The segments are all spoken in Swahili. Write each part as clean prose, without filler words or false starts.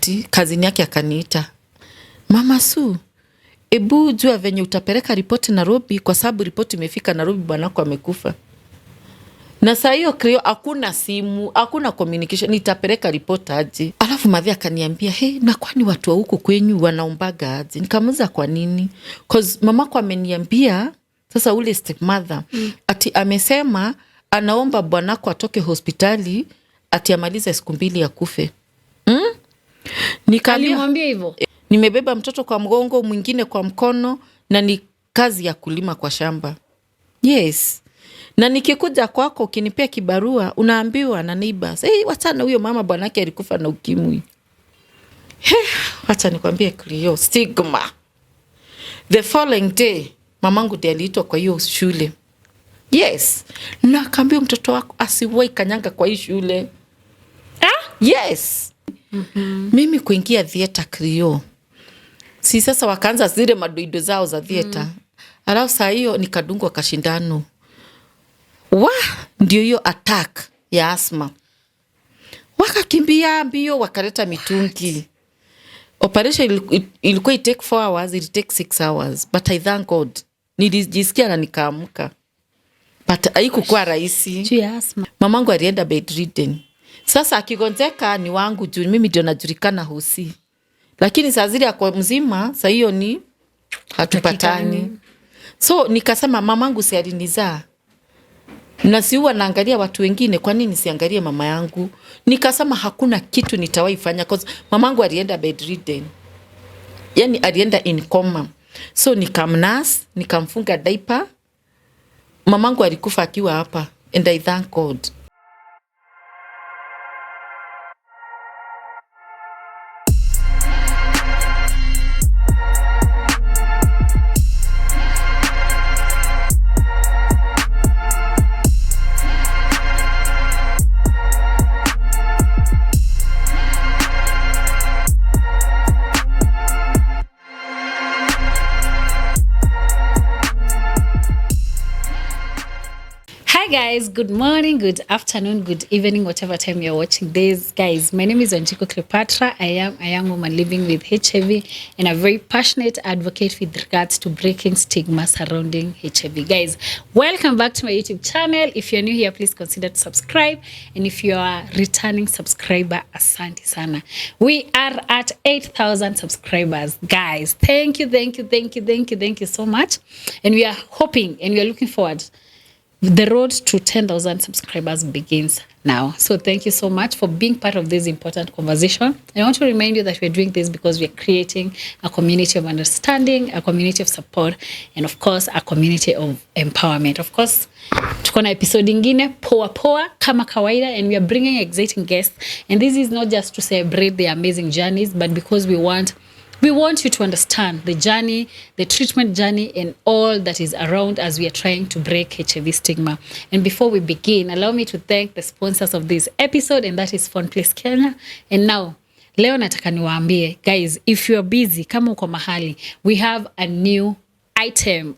wakati kazini yake akaniita, Mama Su, ebu jua venye utapeleka ripoti Nairobi, kwa sababu ripoti imefika Nairobi, bwanako amekufa. Na saa hiyo Cleo hakuna simu, hakuna communication, nitapeleka ripoti aje? Alafu madhi akaniambia, na kwani watu wa huku kwenyu wanaombaga aje? Nikamuuliza kwa nini? Cause mamako ameniambia, sasa ule stepmother, ati amesema anaomba bwanako atoke hospitali ati amalize siku 2 ya kufe. Alimwambia hivyo? Nimebeba mtoto kwa mgongo, mwingine kwa mkono, na ni kazi ya kulima kwa shamba. Yes. Na nikikuja kwako ukinipea kibarua, unaambiwa na neighbors, wachana huyo mama bwanake alikufa na ukimwi. Wacha nikwambie Cleo, stigma. The following day, mamangu ndiye aliitwa kwa hiyo shule. Yes. Na akaambia mtoto wako asiwahi kanyanga kwa hii shule. Yes. Mimi kuingia theater Cleo. Si sasa wakaanza zile madoido zao za theater. Alafu saa hiyo nikadungwa kashindano. Ndio hiyo attack ya asthma. Wakakimbia mbio, wakaleta mitungi. Operation ilikuwa take 4 hours, it take 6 hours. But I thank God. Nilijisikia na nikaamka. But haikuwa rahisi. Mamangu alienda bedridden. Sasa akigonjeka ni wangu juu mimi ndio najulikana Hosi. Lakini saa zile ako mzima, saa hiyo ni hatupatani. So nikasema mamangu si alinizaa. Na si huwa naangalia watu wengine, kwa nini siangalie mama yangu? Nikasema hakuna kitu nitawahi fanya cause mamangu alienda bedridden. Yani alienda in coma. So nikamnurse, nikamfunga diaper. Mamangu alikufa akiwa hapa, and I thank God. Guys, good morning, good afternoon, good evening, whatever time you're watching this. Guys, my name is Wanjiku Cleopatra. I am a young woman living with HIV and a very passionate advocate with regards to breaking stigma surrounding HIV. Guys, welcome back to my YouTube channel. If you're new here, please consider to subscribe. And if you are a returning subscriber, asante sana. We are at 8,000 subscribers. Guys, thank you so much. And we are hoping and we are looking forward. The road to 10,000 subscribers begins now. So thank you so much for being part of this important conversation. I want to remind you that we're doing this because we're creating a community of understanding, a community of support, and of course, a community of empowerment. Of course, tuko na episode ingine poa kama kawaida, and we are bringing exciting guests. And this is not just to celebrate their amazing journeys, but because we want you to understand the journey, the treatment journey, and all that is around as we are trying to break HIV stigma. And before we begin, allow me to thank the sponsors of this episode, and that is Fonplace Kenya. And now, leo nataka niwaambie, guys, if you are busy, kama uko mahali, we have a new item.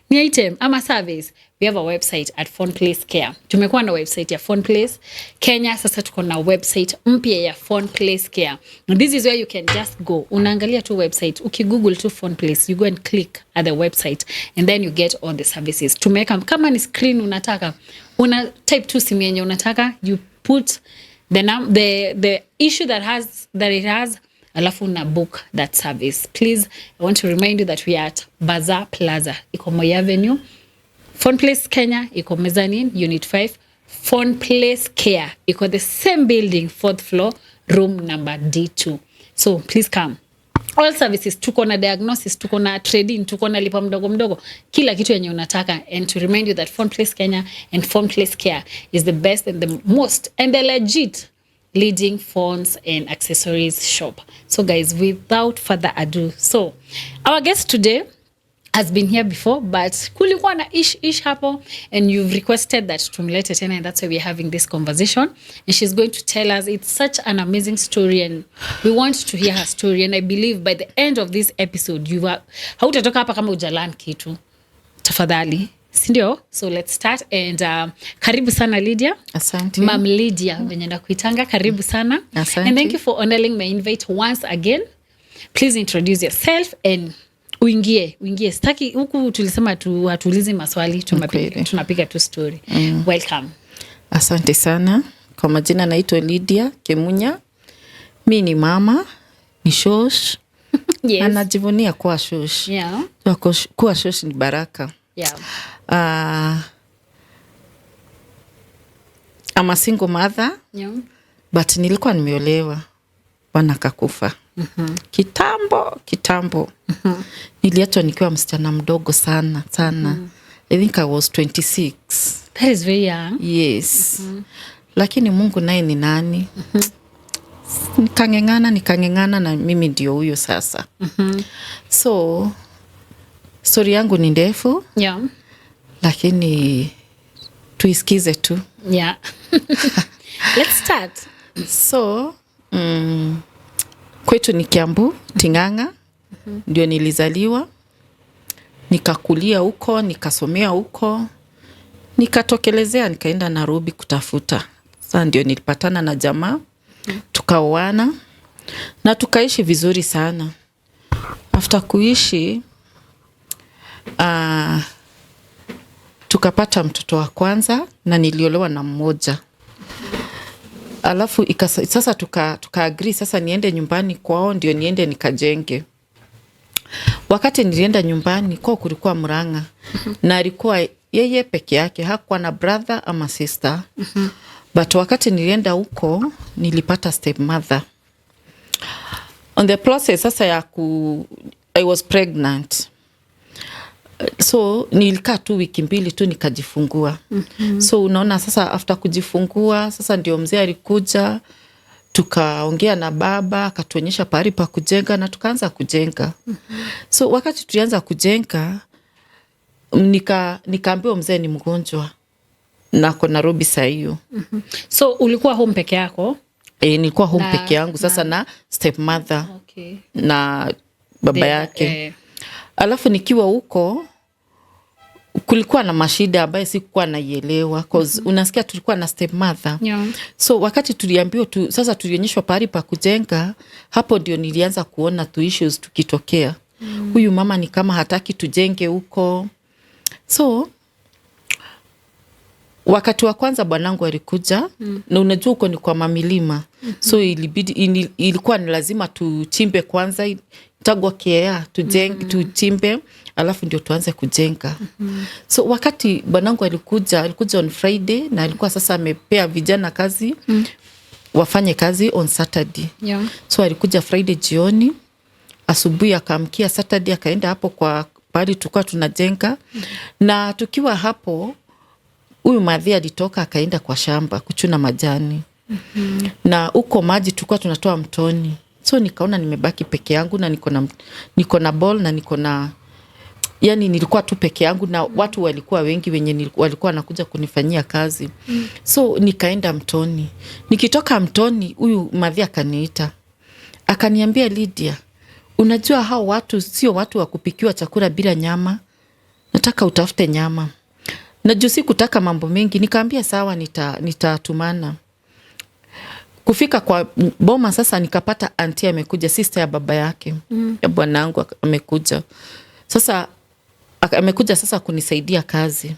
Ni item ama service. We have a website at Fonplace Care. Tumekuwa na website ya Fonplace Kenya, sasa tuko na website mpya ya Fonplace Care. And this is where you can just go. Unaangalia tu website, ukigoogle tu Fonplace, you go and click at the website and then you get all the services. Tumeka kama ni screen unataka, una type tu simu yenye unataka, you put the issue that it has, alafu una book that service. Please, I want to remind you that we are at Bazaar Plaza, iko Moi Avenue. Fonplace Kenya, iko Mezzanine, Unit 5. Fonplace Care, iko the same building, 4th floor, room number D2. So please come. All services, tuko na diagnosis, tuko na trading, tuko na lipa mdogo, kila kitu yenye unataka. And to remind you that Fonplace Kenya and Fonplace Care is the best and the most and the legit leading phones and accessories shop. So guys, without further ado, so our guest today has been here before, but kulikuwa na ish hapo, and you've requested that tumlete tena, and that's why we're having this conversation. And she's going to tell us, it's such an amazing story, and we want to hear her story. And I believe by the end of this episode, hautatoka hapa kama ujalan kitu. Tafadhali sindio? So let's start and karibu sana Lydia. Asante. Mam Lydia venye ndakuitanga, karibu sana. Asante. And thank you for honoring my invite once again. Please introduce yourself and uingie. Sitaki huku tulisema hatuulizi maswali, tunapiga tu story. Welcome. Asante sana. Kwa majina naitwa Lydia Kemunya. Mi ni mama, ni shosh. Yes. Anajivunia kuwa shosh. Yeah. Kuwa shosh ni baraka. Yeah. I'm a single mother. Yeah. But nilikuwa nimeolewa. Bwana akakufa. Kitambo. Niliachwa nikiwa msichana mdogo sana. I think I was 26. That is very young. Yes. Lakini Mungu naye ni nani? Nikangengana na mimi ndio huyo sasa. So story yangu ni ndefu. Yeah. Lakini tuisikize tu. Yeah. Let's start. So kwetu ni Kiambu, Ting'ang'a. Ndio nilizaliwa. Nikakulia huko, nikasomea huko. Nikatokelezea, nikaenda Nairobi kutafuta. Sasa ndio nilipatana na jamaa. Tukaoana. Na tukaishi vizuri sana. After kuishi, tukapata mtoto wa kwanza na niliolewa na mmoja. Alafu sasa tuka agree sasa niende nyumbani kwao ndio niende nikajenge. Wakati nilienda nyumbani kwao kulikuwa Murang'a. Na alikuwa yeye peke yake, hakuwa na brother ama sister. But wakati nilienda huko nilipata stepmother. On the process sasa I was pregnant. So nilikaa tu wiki mbili tu nikajifungua. So unaona sasa after kujifungua sasa ndio mzee alikuja, tukaongea na baba, akatuonyesha pahali pa kujenga na tukaanza kujenga. So wakati tulianza kujenga nikaambiwa mzee ni mgonjwa na ako Nairobi saa hiyo. So ulikuwa home peke yako? Nilikuwa home peke yangu sasa na stepmother. Okay. Na baba yake. Alafu nikiwa huko kulikuwa na mashida ambayo sikuwa naielewa cause unasikia tulikuwa na stepmother. Yeah. So wakati tuliambiwa sasa tulionyeshwa pahali pa kujenga, hapo ndio nilianza kuona tu issues tukitokea. Huyu mama ni kama hataki tujenge huko. So wakati wa kwanza bwanangu alikuja na unajua huko ni kwa mamilima. So ilikuwa ni lazima tuchimbe kwanza, tagwa kea, tuchimbe, alafu ndio tuanze kujenga. So wakati bwanangu alikuja on Friday na alikuwa sasa amepea vijana kazi, wafanye kazi on Saturday. Yeah. So alikuja Friday jioni, asubuhi akaamkia Saturday akaenda hapo kwa pahali tulikuwa tunajenga. Na tukiwa hapo huyu madhi alitoka akaenda kwa shamba kuchuna majani. Na huko maji tulikuwa tunatoa mtoni. So nikaona nimebaki peke yangu na niko na ball na yani nilikuwa tu peke yangu na watu walikuwa wengi wenye walikuwa wanakuja kunifanyia kazi. So nikaenda mtoni. Nikitoka mtoni huyu madhi akaniita. Akaniambia, Lydia, unajua hao watu sio watu wa kupikiwa chakula bila nyama. Nataka utafute nyama. Na juu sikutaka mambo mengi, nikaambia sawa nitatumana. Kufika kwa boma sasa nikapata auntie amekuja, sister ya baba yake. Ya bwanangu amekuja. Sasa amekuja sasa kunisaidia kazi.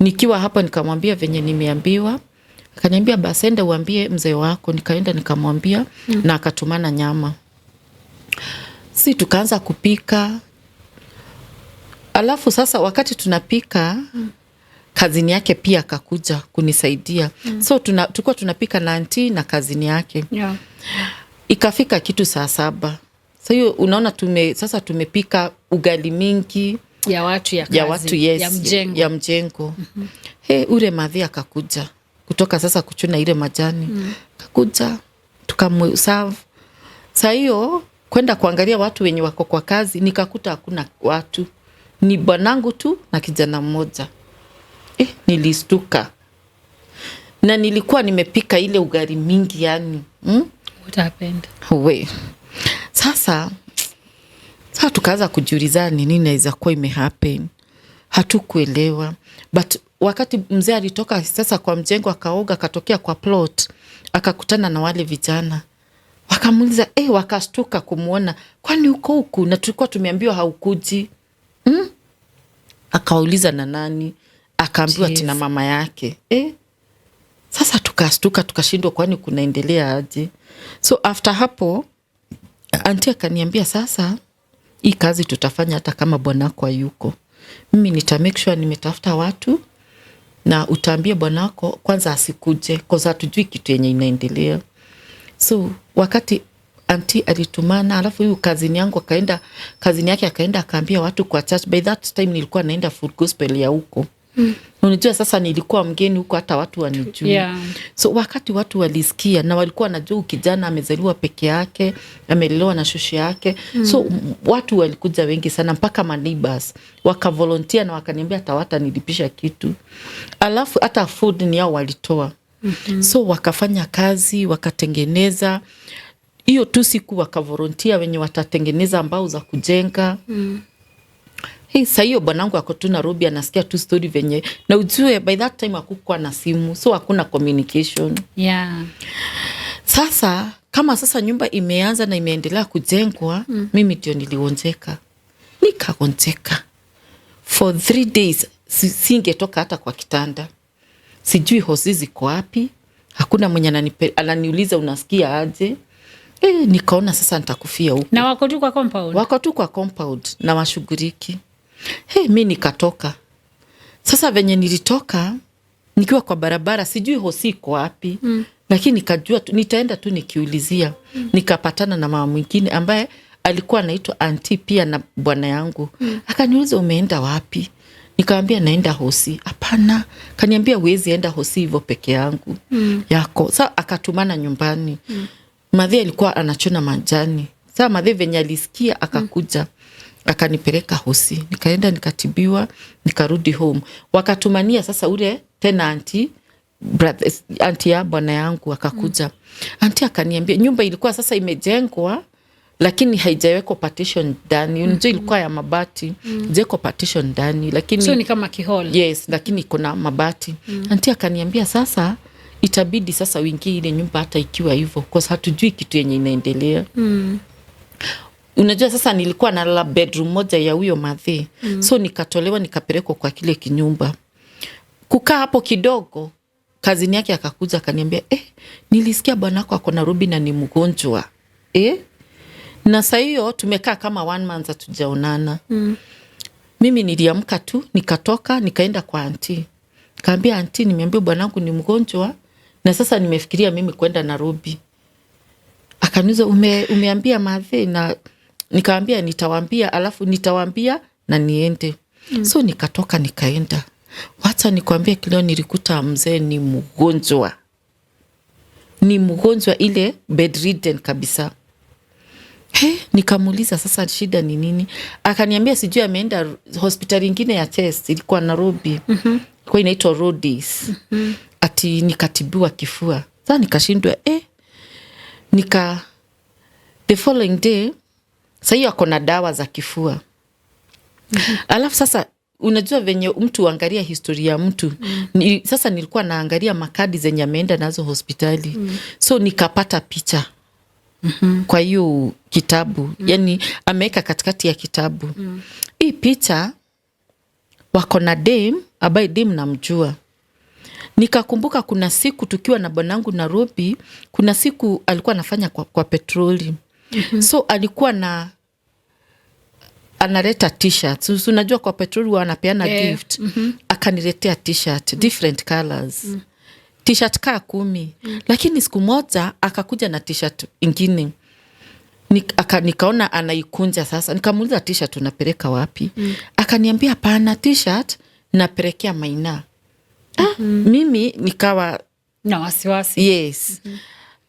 Nikiwa hapa nikamwambia venye nimeambiwa. Akaniambia basi enda uambie mzee wako. Nikaenda nikamwambia na akatumana nyama. Si tukaanza kupika. Alafu sasa wakati tunapika kazini yake pia akakuja kunisaidia. So tulikuwa tunapika na auntie na kazini yake. Yeah. Ikafika kitu saa 7. Sasa hiyo unaona sasa tumepika ugali mingi ya watu ya kazi, yes, ya mjengo. Ule madhi akakuja kutoka sasa kuchuna ile majani. Akakuja tukamserve. Sasa hiyo kwenda kuangalia watu wenye wako kwa kazi nikakuta hakuna watu. Ni bwanangu tu na kijana mmoja. Nilistuka. Na nilikuwa nimepika ile ugali mingi yani. What happened? Sasa tukaanza kujiuliza nini inaweza kuwa imehappen. hatukuelewa. But wakati mzee alitoka sasa kwa mjengo akaoga, akatokea kwa plot, akakutana na wale vijana. Wakamuuliza, wakastuka kumuona, kwani uko huku na tulikuwa tumeambiwa haukuji? Akauliza na nani? Akaambiwa tina mama yake. Sasa tukastuka, tukashindwa kwani kunaendelea aje? So after hapo auntie akaniambia, sasa hii kazi tutafanya hata kama bwanako hayuko. Mimi nita make sure nimetafuta watu na utaambia bwanako kwanza asikuje, kwa sababu hatujui kitu yenye inaendelea. So wakati auntie alitumana, alafu huyu kazini yangu kazini yake akaenda akaambia watu kwa church. By that time nilikuwa naenda full gospel ya huko. Unajua sasa nilikuwa mgeni huko, hata watu wanijui. Yeah. So wakati watu walisikia na walikuwa wanajua kijana amezaliwa peke yake, amelelewa na shosho yake. So watu walikuja wengi sana, mpaka ma neighbors wakavolunteer na wakaniambia hata watanilipisha kitu. Alafu hata food ni yao walitoa. So wakafanya kazi, wakatengeneza. Hiyo tu siku wakavolunteer wenye watatengeneza mbao za kujenga. Sasa hiyo bwanangu ako tu Nairobi, anasikia tu story venye, na ujue by that time hakukuwa na simu, so hakuna communication. Yeah. Sasa kama sasa nyumba imeanza na imeendelea kujengwa, mimi ndio nilionjeka. Nikaonjeka for 3 days, singetoka hata kwa kitanda. Sijui hosi ziko wapi, hakuna mwenye ananiuliza unasikia aje. Nikaona sasa nitakufia huko. Na wako tu kwa compound? Wako tu kwa compound na washughuliki. Mi nikatoka. Sasa venye nilitoka, nikiwa kwa barabara, sijui hosi iko wapi. Lakini nikajua nitaenda tu nikiulizia. Nikapatana na mama mwingine ambaye alikuwa anaitwa auntie pia na bwana yangu. Akaniuliza umeenda wapi? Nikamwambia naenda hosi. Hapana. Kaniambia huwezi enda hosi hivyo peke yangu. Yako. Sasa akatumana nyumbani. Madhe alikuwa anachuna majani. Sasa madhe venye alisikia akakuja. Akanipeleka hosi. Nikaenda nikatibiwa, nikarudi home. Wakatumania sasa ule tena auntie ya bwana yangu akakuja. Auntie akaniambia nyumba ilikuwa sasa imejengwa lakini haijawekwa partition ndani. Unajua ilikuwa ya mabati. Jeko partition ndani lakini so ni kama kihole. Yes, lakini kuna mabati. Auntie akaniambia sasa itabidi sasa uingie ile nyumba hata ikiwa hivyo, kwa sababu hatujui kitu yenye inaendelea. Unajua sasa nilikuwa na la bedroom moja ya huyo madhe. So nikatolewa nikapelekwa kwa kile kinyumba. Kukaa hapo kidogo, kazini yake akakuja akaniambia, nilisikia bwanako ako Nairobi na ni mgonjwa. Na saa hiyo tumekaa kama 1 month hatujaonana. Mimi niliamka tu, nikatoka, nikaenda kwa auntie. Kaambia auntie, nimeambia bwanangu ni mgonjwa na sasa nimefikiria mimi kwenda Nairobi. Akaniuliza umeambia madhe? Na nikaambia nitawaambia, alafu nitawaambia na niende. So nikatoka nikaenda. Wacha nikwambia kileo nilikuta mzee ni mgonjwa. Ni mgonjwa ile bedridden kabisa. Nikamuuliza sasa shida ni nini? Akaniambia sijui ameenda hospitali nyingine ya chest ilikuwa Nairobi. Kwa inaitwa Rhodes. Ati nikatibiwa kifua. Sasa nikashindwa the following day sasa hiyo ako na dawa za kifua. Alafu sasa unajua venye mtu angalia historia ya mtu. Sasa nilikuwa naangalia makadi zenye ameenda nazo hospitali. So nikapata picha. Kwa hiyo kitabu. Yani ameweka katikati ya kitabu. Hii picha wako na dem ambaye dem namjua. Nikakumbuka kuna siku tukiwa na bwanangu Nairobi, kuna siku alikuwa anafanya kwa petroli. So alikuwa analeta t-shirts. So, unajua kwa petroli wanapeana gift. Akaniletea t-shirt, different colors. T-shirt kaa 10. Lakini siku moja akakuja na t-shirt ingine. Nikaona anaikunja sasa. Nikamuuliza t-shirt unapeleka wapi? Akaniambia hapana, t-shirt napelekea Maina. Mimi nikawa na wasiwasi. Yes.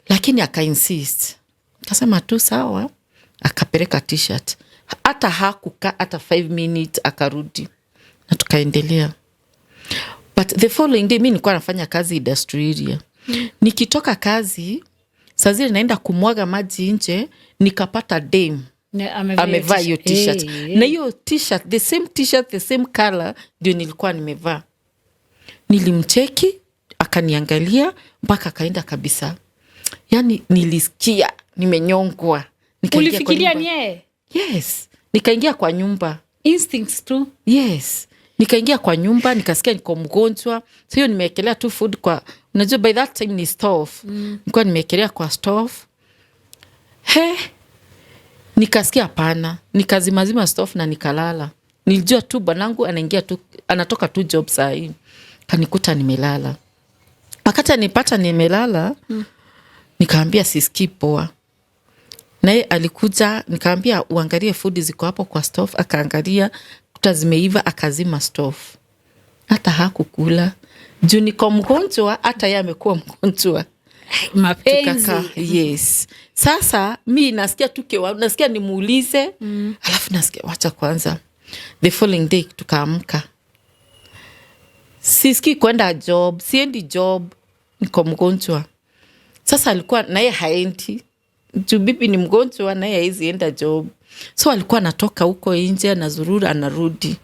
Lakini akainsist. Kasema tu sawa, akapeleka t-shirt. Hata hakukaa hata 5 minutes akarudi. Na tukaendelea. But the following day mimi nilikuwa nafanya kazi industry area. Nikitoka kazi, saa zile naenda kumwaga maji nje, nikapata dem amevaa hiyo t-shirt. Na hiyo t-shirt, the same t-shirt, the same color ndio nilikuwa nimevaa. Nilimcheki, akaniangalia mpaka akaenda kabisa. Yani nilisikia nimenyongwa. Ulifikiria ni yeye? Yes. Nikaingia kwa nyumba. Instincts tu. Yes. Nikaingia kwa nyumba, nikasikia niko mgonjwa. So hiyo nimeekelea tu food kwa, unajua by that time ni stove. Nilikuwa nimeekelea kwa stove. Nikasikia hapana. Nikazimazima stove na nikalala. Nilijua tu bwanangu anaingia tu, anatoka tu job saa hii. Kanikuta nimelala. Wakati nipata nimelala, nikaambia sisikii poa. Naye alikuja, nikaambia uangalie food ziko hapo kwa stove, akaangalia kuta zimeiva, akazima stove. Hata hakukula. Juu niko mgonjwa, hata yeye amekuwa mgonjwa. Mapenzi. Yes. Sasa mi nasikia tukewa, nasikia nimuulize, alafu nasikia wacha kwanza. The following day tukaamka. Sisikii kwenda job, siendi job, niko mgonjwa. Sasa alikuwa naye haendi. Juu bibi ni mgonjwa naye haizi enda job. So alikuwa anatoka huko nje, anazurura, anarudi.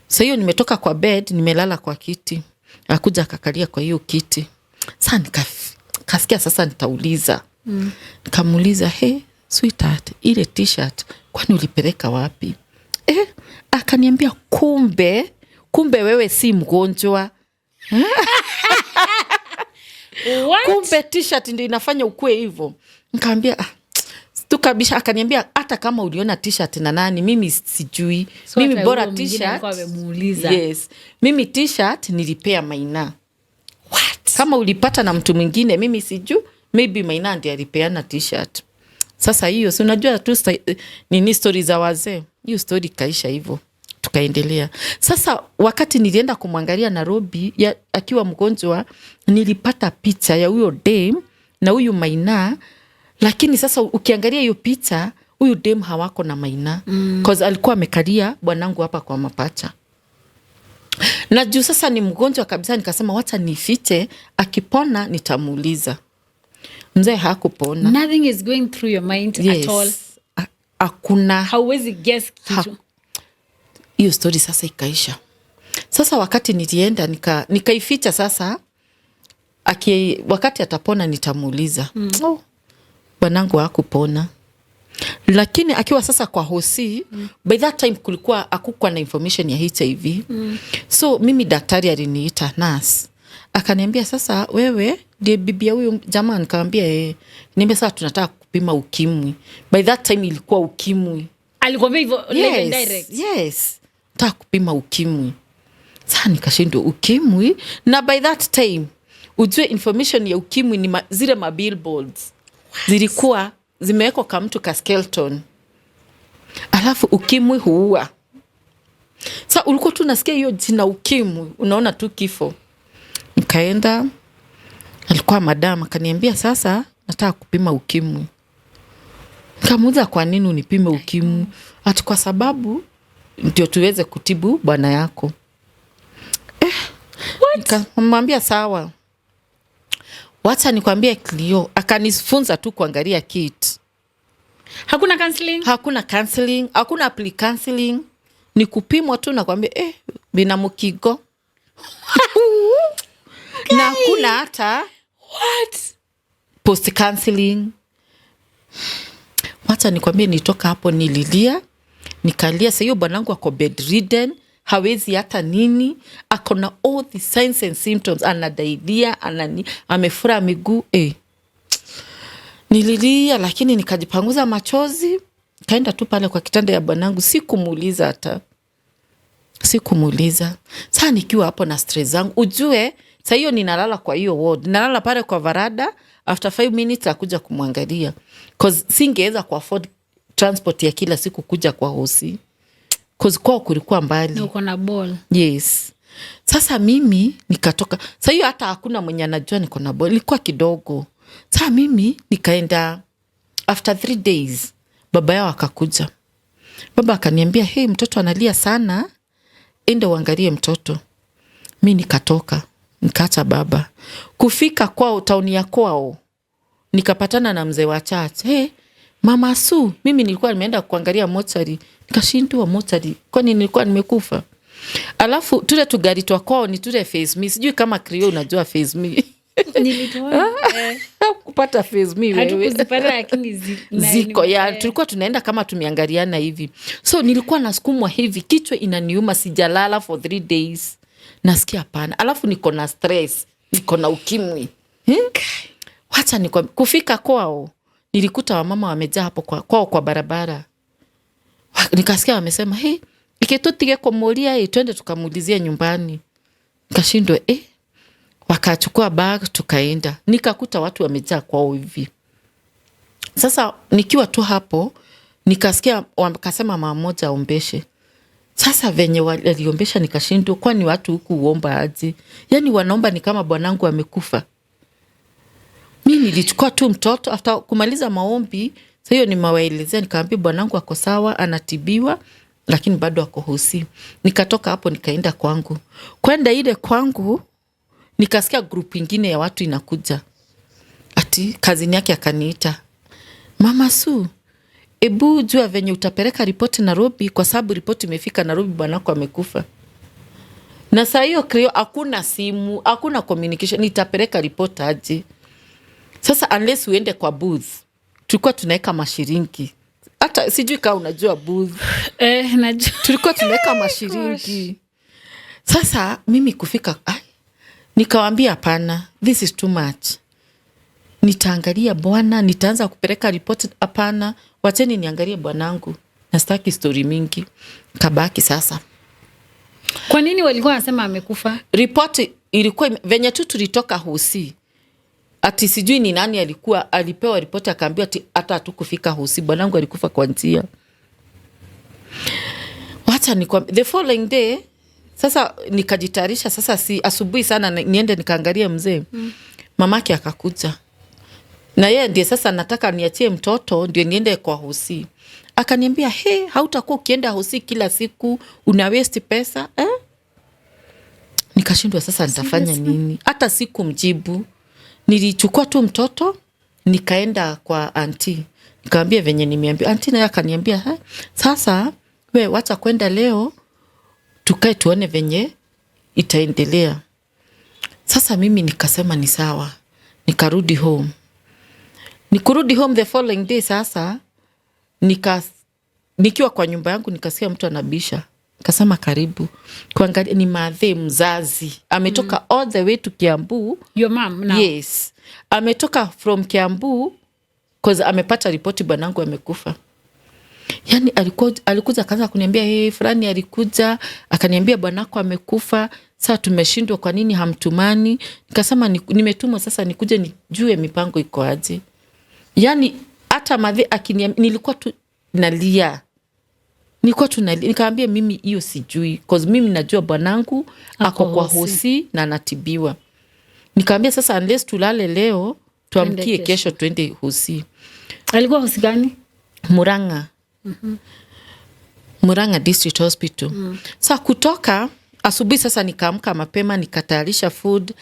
So hiyo nimetoka kwa bed, nimelala kwa kiti. Akuja akakalia kwa hiyo kiti. Sasa nikasikia sasa nitauliza. Nikamuuliza, sweetheart, ile t-shirt kwani ulipeleka wapi? Akaniambia kumbe wewe si mgonjwa. Kumbe t-shirt ndio inafanya ukue hivyo. Nikamwambia tukabisha. Akaniambia hata kama uliona t-shirt na nani, mimi sijui. So mimi bora t-shirt. Yes. Mimi t-shirt nilipea Maina. What? Kama ulipata na mtu mwingine mimi sijui. Maybe Maina ndiye alipeana t-shirt. Sasa hiyo si unajua tu nini story za wazee. Hiyo story kaisha hivyo. Tukaendelea. Sasa wakati nilienda kumwangalia Nairobi akiwa mgonjwa, nilipata picha ya huyo dem na huyu Maina. Lakini sasa ukiangalia hiyo picha, huyu dem hawako na Maina. Cause alikuwa amekalia bwanangu hapa kwa mapacha. Na juu sasa ni mgonjwa kabisa, nikasema wacha nifiche, akipona nitamuuliza. Mzee hakupona. Nothing is going through your mind at all. Hakuna. Hauwezi guess kitu. Hiyo story sasa ikaisha. Sasa wakati nilienda nikaificha sasa, wakati atapona nitamuuliza. Bwanangu hakupona. Lakini akiwa sasa kwa hosi, by that time kulikuwa hakukuwa na information ya HIV. So mimi daktari aliniita nurse. Akaniambia sasa wewe ndiye bibi ya huyu jamaa. Nikamwambia niambia sasa tunataka kupima ukimwi. By that time ilikuwa ukimwi. Alikwambia hivyo live and direct. Yes. Nataka kupima ukimwi. Sasa nikashindwa ukimwi, na by that time ujue information ya ukimwi ni zile billboards. Zilikuwa zimewekwa kama mtu ka skeleton. Alafu ukimwi huua. Sasa ulikuwa tu nasikia hiyo jina ukimwi, unaona tu kifo. Nikaenda, alikuwa madam akaniambia sasa nataka kupima ukimwi. Nikamuuliza kwa nini unipime ukimwi? Ati kwa sababu ndio tuweze kutibu bwana yako. Nikamwambia sawa. Wacha nikwambie Clio. Akanifunza tu kuangalia kit. Hakuna counseling? Hakuna counseling, hakuna pre-counseling. Ni kupimwa tu na kuambia bina mukigo. Okay. Na hakuna hata post counseling. Wacha nikwambie nitoka hapo nililia. Nikalia sasa hiyo bwanangu ako bedridden, hawezi hata nini, akona all the signs and symptoms, anadaidia, amefura miguu. Nililia lakini nikajipanguza machozi, kaenda tu pale kwa kitanda ya bwanangu, sikumuuliza hata. Sikumuuliza. Sasa nikiwa hapo na stress zangu, ujue sasa hiyo ninalala kwa hiyo ward, nalala pale kwa varada, after 5 minutes akuja kumwangalia. Cause singeweza ku afford transport ya kila siku kuja kwa hosi. Cause kwao kulikuwa mbali. Na uko na ball. Yes. Sasa mimi nikatoka. Sasa hiyo hata hakuna mwenye anajua niko na ball. Ilikuwa kidogo. Sasa mimi nikaenda after 3 days. Baba yao akakuja. Baba akaniambia, mtoto analia sana. Enda uangalie mtoto. Mimi nikatoka. Nikaacha baba. Kufika kwao, tauni ya kwao, nikapatana na mzee wa church. Mama Su, mimi nilikuwa nimeenda kuangalia mochari, nikashindwa mochari, kwani nilikuwa nimekufa? Alafu tule tugari twa kwao ni tule face me, sijui kama Krio unajua face me. Nilitoa Kupata face me wewe. hatukuzipata lakini Ziko ya tulikuwa tunaenda kama tumeangaliana hivi. So nilikuwa nasukumwa hivi, kichwa inaniuma, sijalala for 3 days. Nasikia hapana. Alafu niko na stress, niko na ukimwi. Wacha kufika kwao, nilikuta wamama wamejaa hapo kwao kwa barabara. Nikasikia wamesema, "Hey, iketutige komoria, twende tukamuulizia nyumbani." Nikashindwa wakachukua bag tukaenda. Nikakuta watu wamejaa kwao hivi. Sasa nikiwa tu hapo, nikasikia wakasema mama mmoja aombeshe. Sasa venye waliombesha nikashindwa, kwani watu huku uomba aje? Yaani wanaomba ni kama bwanangu amekufa. Mimi nilichukua tu mtoto after kumaliza maombi. Sasa hiyo nimewaelezea, nikamwambia bwanangu ako sawa, anatibiwa lakini bado ako hosi. Nikatoka hapo nikaenda kwangu. Kwenda ile kwangu nikasikia group ingine ya watu inakuja. Ati kazini yake akaniita, "Mama Su, ebu jua venye utapeleka ripoti Nairobi, kwa sababu ripoti imefika Nairobi, bwanako amekufa." Na saa hiyo Krio hakuna simu, hakuna communication, nitapeleka ripoti aje? Sasa unless uende kwa booth. Tulikuwa tunaweka mashiringi. Hata sijui kama unajua booth. Najua. Tulikuwa tunaweka mashiringi. Sasa mimi kufika nikawambia hapana, this is too much. Nitaangalia bwana, nitaanza kupeleka ripoti, hapana, wacheni niangalie bwanangu. Na sitaki story mingi. Kabaki sasa. Kwa nini walikuwa wanasema amekufa? Ripoti ilikuwa venye tu tulitoka hosi. Ati sijui ni nani alipewa ripoti akaambiwa ati hata hatukufika hosi, bwanangu alikufa kwa njia. Wacha the following day sasa nikajitayarisha, sasa si asubuhi sana niende nikaangalia mzee. Mamake akakuja. Na yeye ndiye sasa nataka niachie mtoto ndio niende kwa hosi. Akaniambia, "Hey, hautakuwa ukienda hosi kila siku, una waste pesa." Nikashindwa sasa nitafanya nini? Hata siku mjibu. Nilichukua tu mtoto nikaenda kwa auntie. Nikamwambia venye nimeambia. Auntie naye akaniambia, "Sasa we wacha kwenda leo, tukae tuone venye itaendelea." Sasa mimi nikasema ni sawa. Nikarudi home. Nikurudi home the following day sasa nikiwa kwa nyumba yangu nikasikia mtu anabisha. Nikasema karibu. Kuangalia ni madhe mzazi. Ametoka all the way to Kiambu. Your mom now? Yes. Ametoka from Kiambu cause amepata ripoti bwanangu amekufa. Yaani alikuja akaanza kuniambia, fulani alikuja akaniambia bwanako amekufa. Sasa tumeshindwa, kwa nini hamtumani? Nikasema nimetumwa sasa nikuje nijue mipango iko aje. Yaani hata madhe nilikuwa tu nalia. Nikamwambia mimi hiyo sijui cause mimi najua bwanangu ako kwa hosi na anatibiwa. Nikamwambia sasa unless tulale leo tuamkie kesho twende hosi. Alikuwa hosi gani? Murang'a. Murang'a District Hospital. Sasa kutoka asubuhi sasa nikaamka mapema nikatayarisha food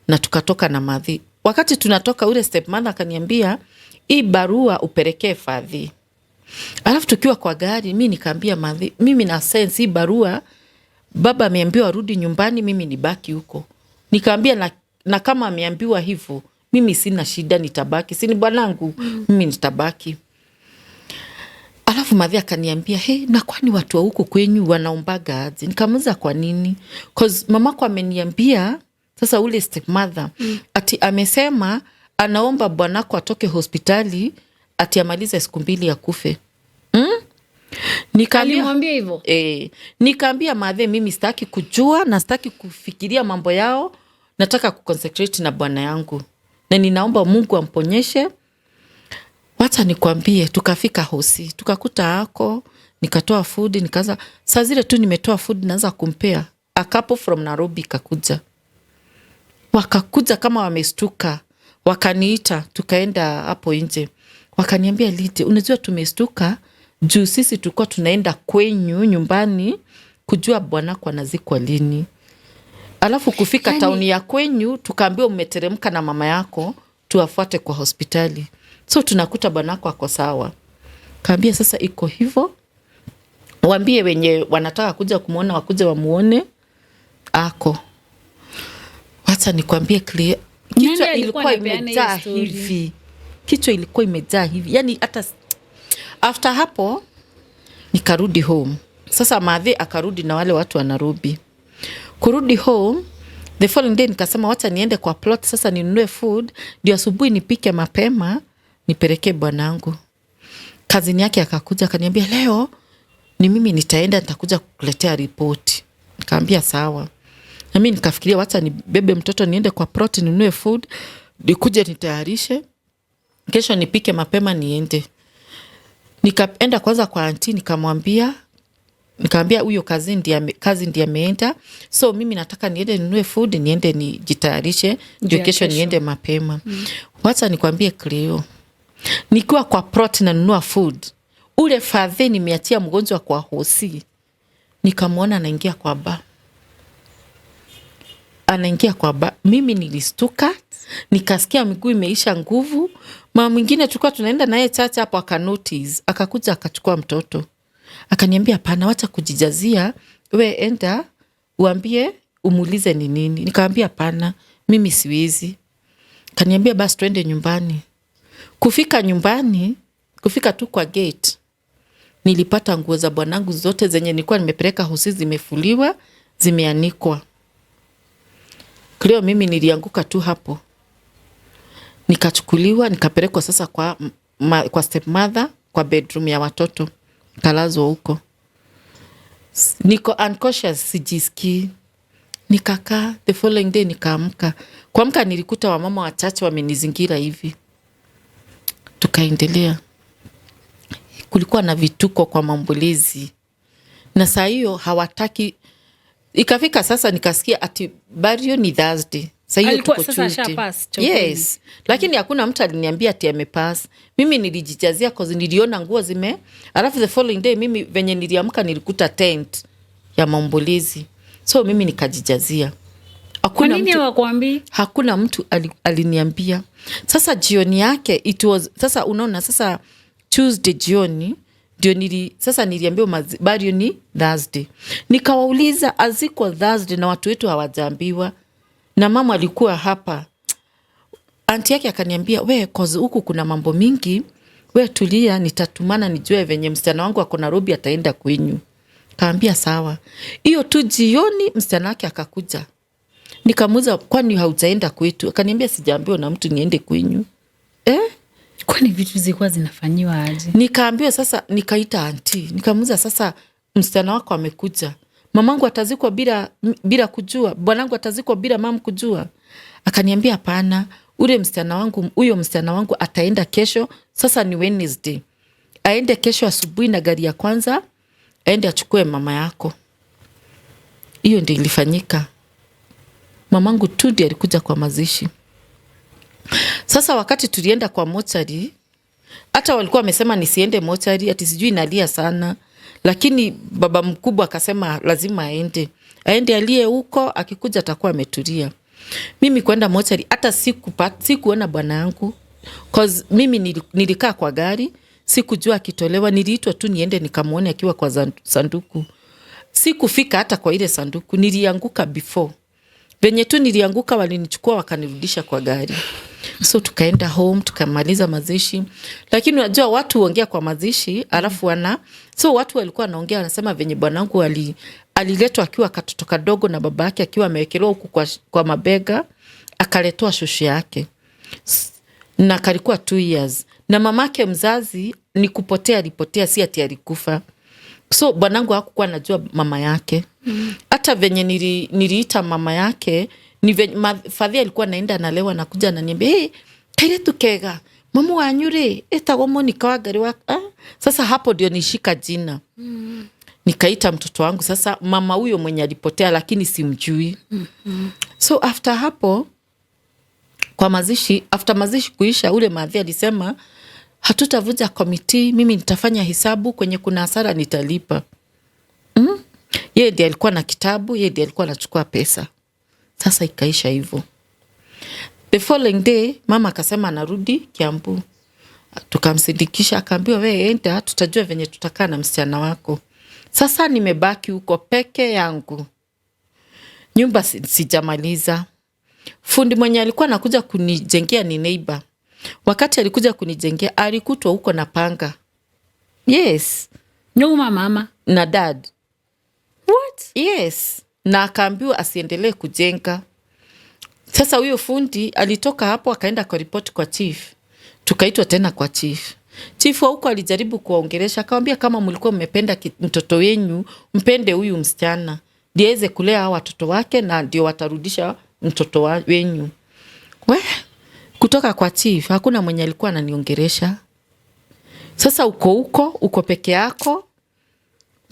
na tukatoka na madhi. Wakati tunatoka ule stepmother akaniambia, "Hii barua upelekee Fadhi." Alafu tukiwa kwa gari mimi nikaambia madhi, "Mimi na sense hii barua baba ameambiwa arudi nyumbani, mimi nibaki huko." Nikaambia na kama ameambiwa hivyo mimi sina shida, nitabaki. Si ni bwanangu, mimi nitabaki. Alafu madhi akaniambia, "Na kwani watu wa huko kwenyu wanaombaga aje?" Nikamuuliza kwa nini? Cause mamako ameniambia sasa ule stepmother ati amesema anaomba bwanako atoke hospitali ati amalize siku 2 ya kufe. Alimwambia hivyo? Nikaambia madhe mimi sitaki kujua na sitaki kufikiria mambo yao, nataka kuconcentrate na bwana yangu. Na ninaomba Mungu amponyeshe. Wacha nikwambie, tukafika hosi, tukakuta ako, nikatoa food, nikaanza saa zile tu nimetoa food naanza kumpea. A couple from Nairobi kakuja. Wakakuja kama wamestuka. Wakaniita, tukaenda hapo nje. Wakaniambia, "Liti, unajua tumestuka juu sisi tulikuwa tunaenda kwenyu nyumbani kujua bwanako anazikwa lini. Alafu kufika tauni ya kwenyu tukaambiwa umeteremka na mama yako tuwafuate kwa hospitali. So tunakuta bwanako ako sawa." Kaambia sasa iko hivyo, waambie wenye wanataka kuja kumuona wakuje wamuone ako. Wacha nikwambie clear, kichwa ilikuwa imejaa hivi. Kichwa ilikuwa imejaa hivi. Yani hata after hapo nikarudi home. Sasa Mathe akarudi na wale watu wa Nairobi. Kurudi home, the following day nikasema wacha niende kwa plot sasa ninunue food, ndio asubuhi nipike mapema nipelekee bwanangu. Kazini yake akakuja akaniambia leo ni mimi nitaenda, nitakuja kukuletea ripoti. Nikamwambia sawa. Na mimi nikafikiria wacha nibebe mtoto niende kwa plot ninunue food, nikuje nitayarishe, kesho nipike mapema niende. Nikaenda kwanza kwa auntie nikamwambia huyo kazi ndiye ameenda, so mimi nataka niende ninunue food, niende nijitayarishe ndio kesho niende mapema. Wacha nikwambie Cleo, nikiwa kwa plot na nunua food, ule Fathe nimeachia mgonjwa kwa hosi, nikamwona anaingia kwa ba. Mimi nilistuka, nikasikia miguu imeisha nguvu. Mama mwingine tulikuwa tunaenda naye chacha hapo akanotice, akakuja akachukua mtoto. Akaniambia hapana, wacha kujijazia, we enda uambie umuulize ni nini. Nikamwambia hapana, mimi siwezi. Kaniambia basi twende nyumbani. Kufika nyumbani, kufika tu kwa gate, nilipata nguo za bwanangu zote zenye nilikuwa nimepeleka hosi zimefuliwa, zimeanikwa. Leo mimi nilianguka tu hapo. Nikachukuliwa, nikapelekwa sasa kwa stepmother, kwa bedroom ya watoto. Kalazwa huko. Niko unconscious, sijisikii. Nikakaa, the following day nikaamka. Kuamka nilikuta wamama wachache wamenizingira hivi. Tukaendelea. Kulikuwa na vituko kwa maombolezi. Na saa hiyo hawataki. Ikafika sasa nikasikia ati burial ni Thursday. Saa hiyo tuko Tuesday. Yes. Lakini hakuna mtu aliniambia ati amepass. Mimi nilijijazia cause niliona nguo alafu the following day mimi venye niliamka nilikuta tent ya maombolezi. So mimi nikajijazia. Kwa nini hawakuambii? Hakuna mtu aliniambia. Sasa jioni yake sasa unaona sasa Tuesday jioni ndio sasa niliambiwa burial ni Thursday. Nikawauliza aziko Thursday na watu wetu hawajaambiwa. Na mama alikuwa hapa. Auntie yake akaniambia we cause huku kuna mambo mingi, we tulia, nitatumana nijue venye msichana wangu ako Nairobi ataenda kwenyu. Kaambia sawa. Hiyo tu jioni msichana wake akakuja. Nikamuuliza kwani haujaenda kwetu? Akaniambia sijaambiwa na mtu niende kwenyu. Kwani vitu zilikuwa zinafanywa aje? Nikaambiwa sasa, nikaita auntie. Nikamuuliza sasa msichana wako amekuja, mamangu atazikwa bila kujua? Bwanangu atazikwa bila mama kujua? Akaniambia hapana, huyo msichana wangu ataenda kesho. Sasa ni Wednesday. Aende kesho asubuhi na gari ya kwanza, aende achukue mama yako. Hiyo ndio ilifanyika. Mamangu tu ndiye alikuja kwa mazishi. Sasa wakati tulienda kwa mochari, hata walikuwa wamesema nisiende mochari, ati sijui nalia sana. Lakini baba mkubwa akasema lazima aende alie huko, akikuja atakuwa ametulia. Mimi kwenda mochari hata sikuona bwanangu cause mimi nilikaa kwa gari, sikujua akitolewa. Niliitwa tu niende nikamuone akiwa kwa sanduku. Sikufika hata kwa ile sanduku, nilianguka before. Venye tu nilianguka walinichukua wakanirudisha kwa gari. So tukaenda home, tukamaliza mazishi. Lakini unajua watu huongea kwa mazishi, alafu so watu walikuwa wanaongea wanasema venye bwanangu aliletwa akiwa katoto kadogo na babake akiwa amewekelewa huku kwa mabega, akaletwa shosho yake. Na kalikuwa 2 years. Na mamake mzazi ni alipotea, si ati alikufa. So bwanangu hakukuwa anajua mama yake. Hata venye niliita mama yake, ni Fathe alikuwa naenda analewa na kuja ananiambia kairetu kega mama wanyure etagwo Monica Wangari wa Sasa hapo ndio nishika jina. Nikaita mtoto wangu sasa mama huyo mwenye alipotea lakini simjui. So after hapo after mazishi kuisha, ule Mathe alisema hatutavuja komiti, mimi nitafanya hesabu kwenye kuna hasara nitalipa. Yeye ndiye alikuwa na kitabu, yeye ndiye alikuwa anachukua pesa. Sasa ikaisha hivyo. The following day mama akasema anarudi Kiambu. Tukamsindikisha, akaambiwa we enda, tutajua venye tutakaa na msichana wako. Sasa nimebaki huko peke yangu, nyumba sijamaliza. Fundi mwenye alikuwa anakuja kunijengea ni neighbor. Wakati alikuja kunijengea alikutwa huko na panga. Yes. Nyuma mama na dad. what? Yes. Na akaambiwa asiendelee kujenga. Sasa huyo fundi alitoka hapo akaenda kwa ripoti kwa chief. Tukaitwa tena kwa chief. Chief wa huko alijaribu kuwaongelesha, akamwambia kama mlikuwa mmependa mtoto wenyu, mpende huyu msichana. Ndiye aweze kulea hao watoto wake na ndio watarudisha mtoto wenyu. We, kutoka kwa chief hakuna mwenye alikuwa ananiongelesha. Sasa uko peke yako.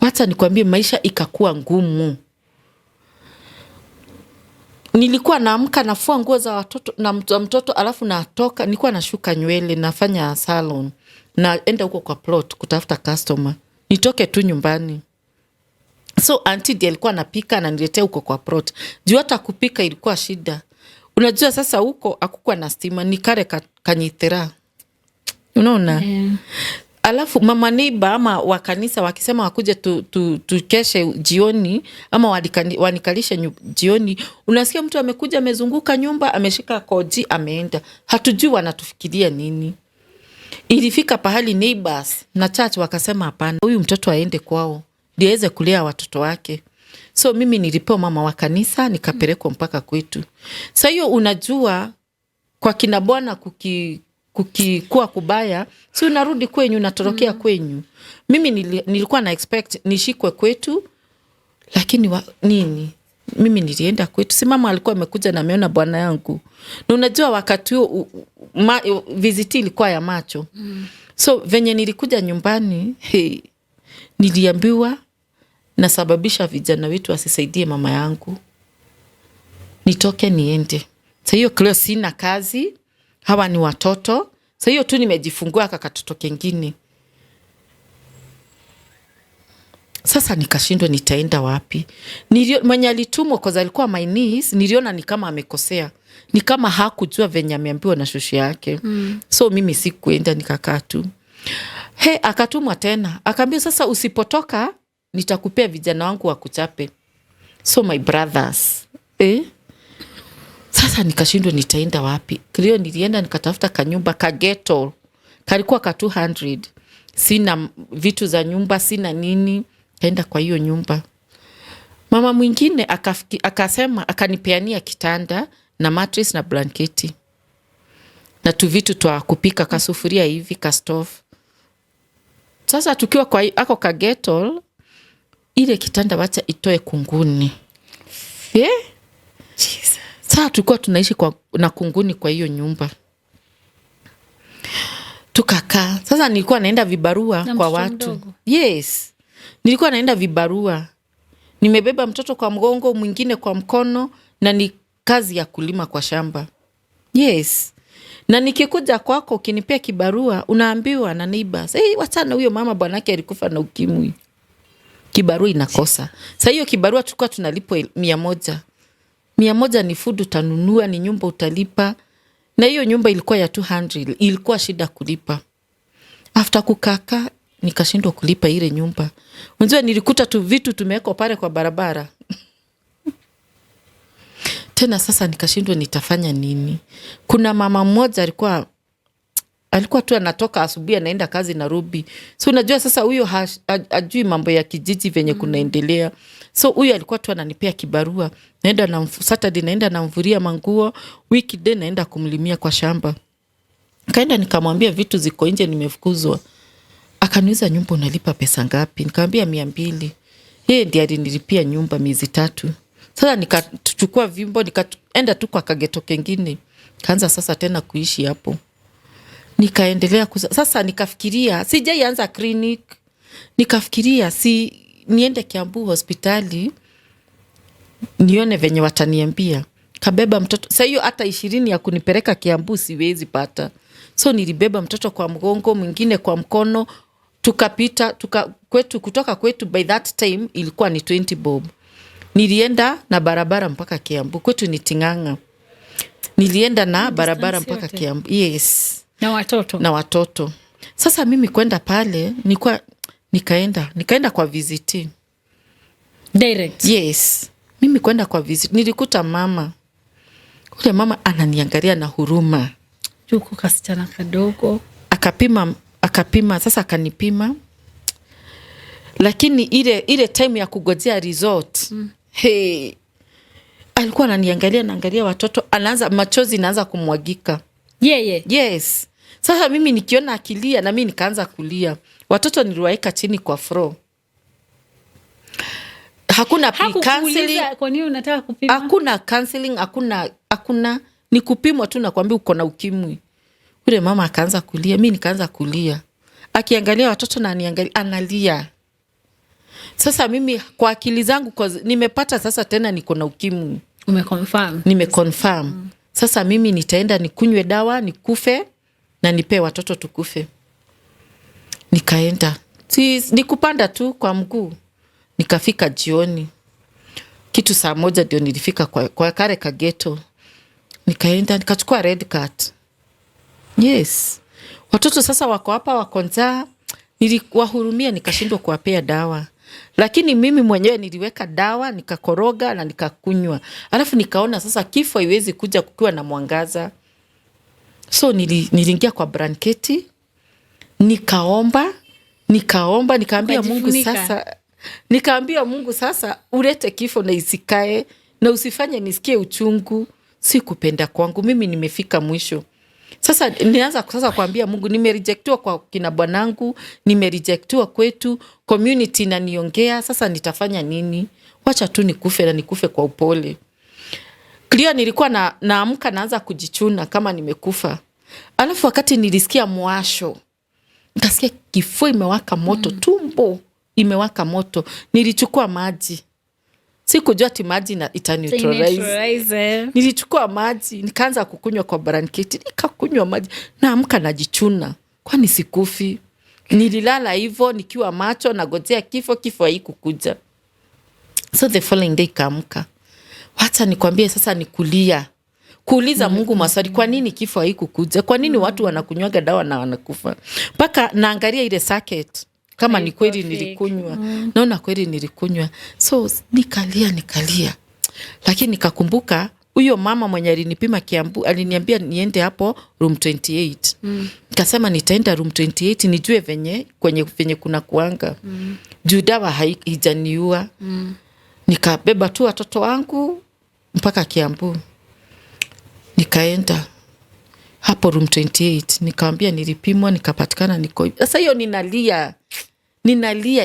Wacha nikwambie maisha ikakuwa ngumu. Nilikuwa naamka nafua nguo za watoto na mtoto alafu natoka, nilikuwa nashuka nywele, nafanya salon, naenda huko kwa plot kutafuta customer. Nitoke tu nyumbani. So auntie ndiye alikuwa anapika na niletea huko kwa plot. Juu hata kupika ilikuwa shida. Unajua sasa huko hakukuwa na stima, ni kare kanyithera. Unaona? Alafu mama neighbor ama wa kanisa wakisema wakuje tukeshe jioni ama wanikalishe jioni, unasikia mtu amekuja amezunguka nyumba ameshika koji ameenda. Hatujui wanatufikiria nini. Ilifika pahali neighbors na church wakasema hapana, huyu mtoto aende kwao ndiye aweze kulea watoto wake. So mimi nilipewa mama wa kanisa nikapelekwa mpaka kwetu. Sasa hiyo unajua kwa kina bwana kukikuwa kubaya, si unarudi kwenyu, unatorokea kwenyu. Mimi nilikuwa na expect nishikwe kwetu, lakini mimi nilienda kwetu. Si mama alikuwa amekuja na ameona bwana yangu. Na unajua wakati huo viziti ilikuwa ya macho. So venye nilikuja nyumbani, niliambiwa nasababisha vijana wetu wasisaidie mama yangu. Nitoke niende. Sasa hiyo kleo sina kazi. Hawa ni watoto. Sasa hiyo tu nimejifungua katoto kengine. Sasa nikashindwa nitaenda wapi. Mwenye alitumwa kwa alikuwa my niece, niliona ni kama amekosea. Ni kama hakujua venye ameambiwa na shosho yake. So mimi sikuenda, nikakaa tu. Akatumwa tena. Akaambia sasa usipotoka nitakupea vijana wangu wakuchape. So my brothers. Sasa nikashindwa nitaenda wapi. Kilio nilienda nikatafuta kanyumba ghetto. Kalikuwa ka 200. Sina vitu za nyumba, sina nini. Kaenda kwa hiyo nyumba. Mama mwingine akasema akanipeania kitanda na mattress na blanketi. Na tu vitu twa kupika, kasufuria hivi, ka stove. Sasa tukiwa kwa ako ka ghetto, ile kitanda wacha itoe kunguni. Jesus. Sasa tulikuwa tunaishi na kunguni kwa hiyo nyumba. Tukakaa. Sasa nilikuwa naenda vibarua kwa watu. Mdogo. Yes. Nilikuwa naenda vibarua. Nimebeba mtoto kwa mgongo, mwingine kwa mkono, na ni kazi ya kulima kwa shamba. Yes. Na nikikuja kwako ukinipea kibarua, unaambiwa na neighbors, wachana huyo mama bwanake alikufa na ukimwi. Kibarua inakosa. Sasa hiyo kibarua tulikuwa tunalipwa 100. 100 ni food utanunua, ni nyumba utalipa. Na hiyo nyumba ilikuwa ya 200. Ilikuwa shida kulipa. After kukaka, nikashindwa kulipa ile nyumba. Unajua nilikuta tu vitu tumeweka pale kwa barabara. Tena sasa nikashindwa nitafanya nini. Kuna mama mmoja alikuwa tu anatoka asubuhi anaenda kazi Nairobi. So unajua sasa huyo ajui mambo ya kijiji venye kunaendelea. So huyo alikuwa tu ananipea kibarua. Naenda na Saturday naenda namvuria manguo, weekday naenda kumlimia kwa shamba. Kaenda nikamwambia vitu ziko nje nimefukuzwa. Akaniuliza nyumba unalipa pesa ngapi? Nikamwambia 200. Yeye ndiye alinilipia nyumba miezi 3. Sasa nikachukua vimbo nikaenda tu kwa kageto kengine. Kaanza sasa tena kuishi hapo. Nikaendelea sasa nikafikiria sijaianza clinic. Nikafikiria niende Kiambu hospitali nione venye wataniambia. Kabeba mtoto. Sasa hiyo hata 20 ya kunipeleka Kiambu siwezi pata. So nilibeba mtoto kwa mgongo, mwingine kwa mkono, tukapita kutoka kwetu by that time ilikuwa ni 20 bob. Nilienda na barabara mpaka Kiambu. Kwetu ni Ting'ang'a. Nilienda na barabara mpaka Kiambu. Yes. na watoto. Sasa mimi kwenda pale nikaenda kwa visit direct. Yes, mimi kwenda kwa visit nilikuta mama, ule mama ananiangalia na huruma, yuko kasichana kadogo, akapima sasa akanipima, lakini ile time ya kugojea result alikuwa naangalia watoto, anaanza machozi inaanza kumwagika. Yes. Sasa mimi nikiona akilia na mimi nikaanza kulia. Watoto niliwaeka chini kwa floor. Hakuna counseling. Kwa nini unataka kupima? Hakuna counseling, hakuna ni kupimwa tu na kuambia uko na ukimwi. Yule mama akaanza kulia, mimi nikaanza kulia. Akiangalia watoto na aniangalia analia. Sasa mimi kwa akili zangu nimepata sasa tena niko na ukimwi. Nimeconfirm. Sasa mimi nitaenda nikunywe dawa nikufe na nipe watoto tukufe. Nikaenda. Nikupanda tu kwa mguu. Nikafika jioni. Kitu saa 1 ndio nilifika kwa kare kageto. Nikaenda nikachukua red card. Yes. Watoto sasa wako hapa wako njaa. Niliwahurumia nikashindwa kuwapea dawa. Lakini mimi mwenyewe niliweka dawa, nikakoroga na nikakunywa. Alafu nikaona sasa kifo haiwezi kuja kukiwa na mwangaza. So niliingia kwa blanketi, nikaomba, nikaambia Mungu sasa ulete kifo na isikae na usifanye nisikie uchungu, si kupenda kwangu, mimi nimefika mwisho. Sasa nianza kuambia Mungu nimerejectiwa kwa kina bwanangu, nimerejectiwa kwetu, community inaniongea, sasa nitafanya nini? Wacha tu nikufe na nikufe kwa upole. Clear nilikuwa naamka naanza kujichuna kama nimekufa. Alafu wakati nilisikia mwasho, nikasikia kifua imewaka moto, tumbo imewaka moto. Nilichukua maji. Sikujua ati maji itaneutralize. Nilichukua maji, nikaanza kukunywa kwa blanketi, nikakunywa maji, naamka najichuna. Kwani sikufi? Nililala hivyo nikiwa macho nagojea kifo haikukuja. So the following day kaamka. Wacha nikwambie sasa ni kuuliza Mungu maswali, kwa nini kifo haikukuja? Kwa nini watu wanakunywaga dawa na wanakufa? Mpaka naangalia ile circuit kama ni kweli nilikunywa. Naona kweli nilikunywa. So nikalia. Lakini nikakumbuka huyo mama mwenye alinipima Kiambu aliniambia niende hapo room 28. Nikasema nitaenda room 28 nijue venye kuna kuanga. Juu dawa haijaniua. Nikabeba tu watoto wangu mpaka Kiambu. Nikaenda hapo room 28. Nikaambia nilipimwa, nikapatikana niko. Sasa hiyo ninalia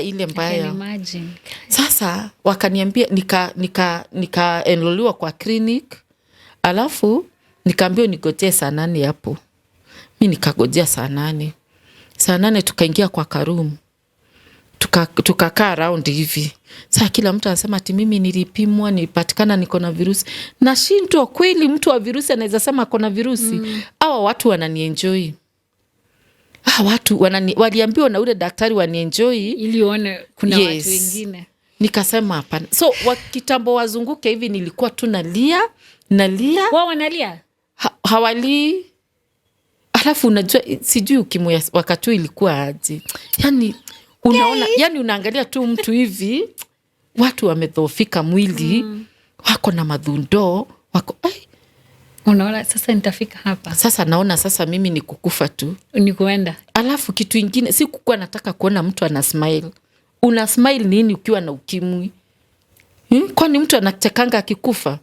ile mbaya. Sasa wakaniambia nikaenroliwa kwa clinic. Alafu nikaambiwa nigojee saa 8 hapo. Mimi nikagojea saa 8. Saa 8 tukaingia kwa karoom. Tukakaa around hivi. Sasa kila mtu anasema ati mimi nilipimwa, nilipatikana niko na virusi. Nashindwa kweli mtu wa virusi anaweza sema ako na virusi? Hawa watu wananienjoy. Watu waliambiwa na ule daktari wanienjoy ili uone kuna watu wengine. Nikasema hapana. So kitambo wazunguke hivi nilikuwa tu nalia. Wao wanalia? Hawali. Alafu unajua sijui ukimwi wakati ilikuwa aje. Yaani unaona, yani unaangalia tu mtu hivi, watu wamedhoofika mwili, wako na madhundo, wako unaona sasa nitafika hapa. Sasa naona sasa mimi ni kukufa tu. Ni kuenda. Alafu kitu ingine, si kukuwa nataka kuona mtu ana smile. Una smile nini ukiwa na ukimwi? Kwani mtu anachekanga akikufa?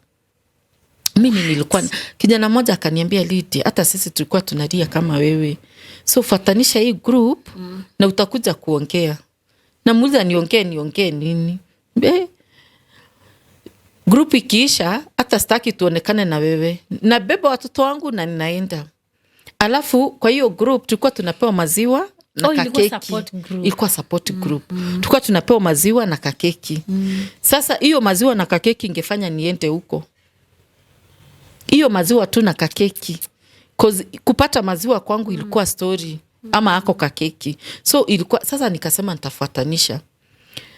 Mimi nilikuwa kijana mmoja akaniambia Lidi, hata sisi tulikuwa tunalia kama wewe. So fatanisha hii group na utakuja kuongea. Na muuliza niongee nini? Group ikiisha hata sitaki tuonekane na wewe. Na beba watoto wangu na ninaenda. Alafu kwa hiyo group tulikuwa tunapewa maziwa na kakeki. Ilikuwa support group. Tulikuwa tunapewa maziwa na kakeki. Sasa hiyo maziwa na kakeki ingefanya niende huko. Hiyo maziwa tu na kakeki. Kupata maziwa kwangu ilikuwa story. Ama ako kakeki. So ilikuwa, sasa nikasema nitafuatanisha.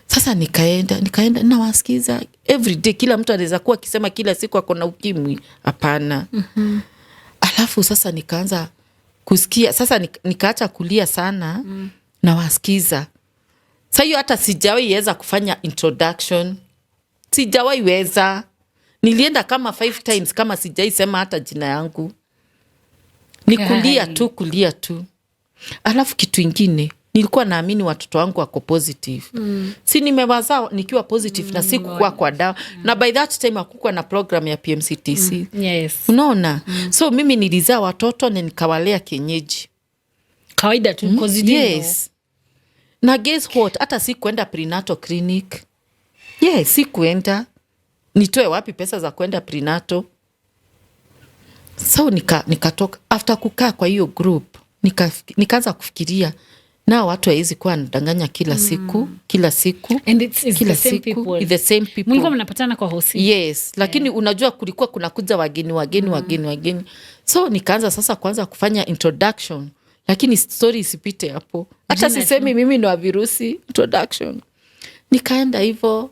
Sasa nikaenda na wasikiza everyday. Kila mtu anaweza kuwa akisema kila siku ako na ukimwi. Hapana. Alafu sasa nikaanza kusikia. Sasa nikaacha kulia sana na wasikiza. Sasa hiyo hata sijawahi weza kufanya introduction. Sijawahi weza. Nilienda kama 5 times kama sijai sema hata jina yangu. Ni kulia tu. Alafu kitu ingine, nilikuwa naamini watoto wangu wako positive. Si nimewazaa nikiwa positive na sikuwa kwa dawa. Na by that time hakukuwa na program ya PMCTC. Yes. Unaona? So mimi nilizaa watoto na nikawalea kienyeji. Kawaida tu Yes. Na guess what? Hata sikuenda prenatal clinic. Yes, sikuenda. Nitoe wapi pesa za kwenda prenatal? So nikatoka after kukaa kwa hiyo group, nikaanza kufikiria na watu hawezi kuwa nadanganya kila siku. And it's kila the same people. the same people. Mlikuwa mnapatana kwa hosi. Yes, lakini unajua kulikuwa kunakuja wageni. So nikaanza sasa kwanza kufanya introduction, lakini story isipite hapo. Hata sisemi mimi ndo virusi introduction. Nikaenda hivyo.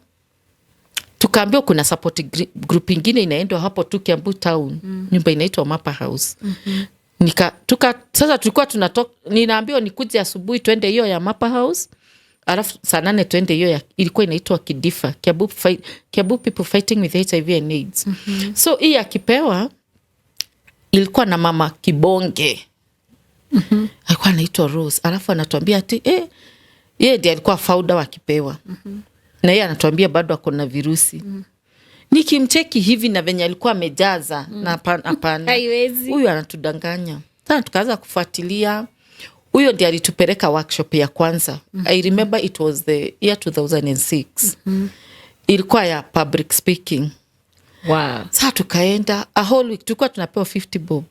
Tukaambiwa kuna support group ingine inaendwa hapo tu Kiambu town. Nyumba inaitwa Mapa House. Sasa tulikuwa tunatoka, ninaambiwa nikuje asubuhi twende hiyo ya Mapa House. Alafu saa 8 twende hiyo ilikuwa inaitwa Kidifa, Kiambu people fighting with HIV and AIDS. So hii akipewa ilikuwa na mama Kibonge. Alikuwa anaitwa Rose. Alafu anatuambia ati yeye ndiye alikuwa founder wa Kipewa. Na yeye anatuambia bado ako na virusi. Nikimcheki hivi na venye alikuwa amejaza na hapana. Huyu anatudanganya. Sasa tukaanza kufuatilia. Huyo ndiye alitupeleka workshop ya kwanza. I remember it was the year 2006. Ilikuwa ya public speaking. Wow. Sasa tukaenda a whole week, tulikuwa tunapewa 50 bob.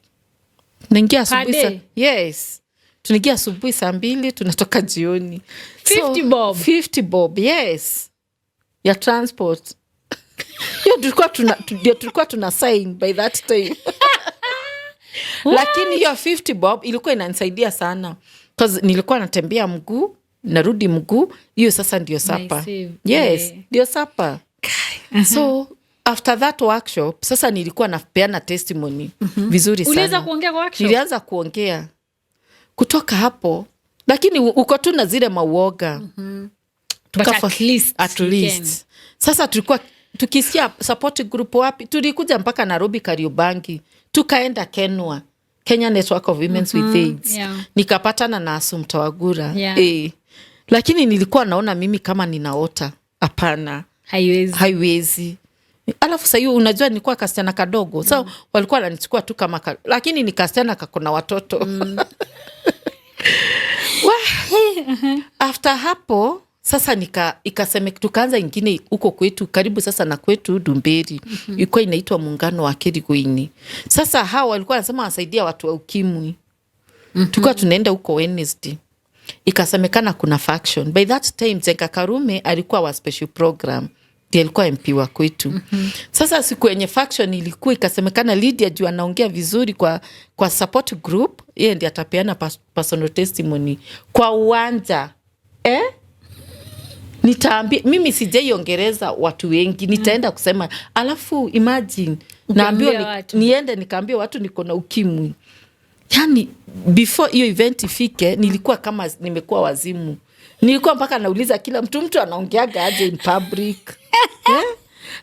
Tunaingia asubuhi. Yes. Tunaingia asubuhi saa 2, tunatoka jioni. 50 bob. 50 bob, yes. Ya transport. Tulikuwa tuna sign by that time. Lakini hiyo 50 bob ilikuwa inanisaidia sana. Because nilikuwa natembea mguu, narudi mguu, hiyo sasa ndio sapa. Yes, ndio sapa. So after that workshop, sasa nilikuwa napeana testimony vizuri sana. Uliweza kuongea kwa workshop? Nilianza kuongea. Kutoka hapo, lakini uko tu na zile mauoga. But at least. Sasa tulikuwa tukisikia support group wapi, tulikuja mpaka Nairobi Kariobangi, tukaenda Kenwa, Kenya Network of Women with AIDS. Nikapatana na Assumpta Wagura. Lakini nilikuwa naona mimi kama ninaota. Hapana. Haiwezi. Alafu sasa hiyo unajua nilikuwa kasichana kadogo. So walikuwa wananichukua tu kama lakini ni kasichana kakona watoto. After hapo sasa ikaseme tukaanza ingine huko kwetu karibu sasa na kwetu Dumberi. Ilikuwa inaitwa Muungano wa Kerigoini. Sasa hao walikuwa wanasema wasaidia watu wa ukimwi. Tulikuwa tunaenda huko Wednesday. Ikasemekana kuna faction. By that time Zenga Karume alikuwa wa special program. Ndiye alikuwa MP wa kwetu. Sasa siku yenye faction ilikuwa ikasemekana Lydia juu anaongea vizuri kwa support group, yeye ndiye atapeana personal testimony kwa uwanja. Nitaambia mimi sijaiongereza watu wengi, nitaenda kusema alafu imagine naambiwa niende nikaambia watu niko na ukimwi. Yani before hiyo event ifike nilikuwa kama nimekuwa wazimu. Nilikuwa mpaka nauliza kila mtu anaongeaga aje in public.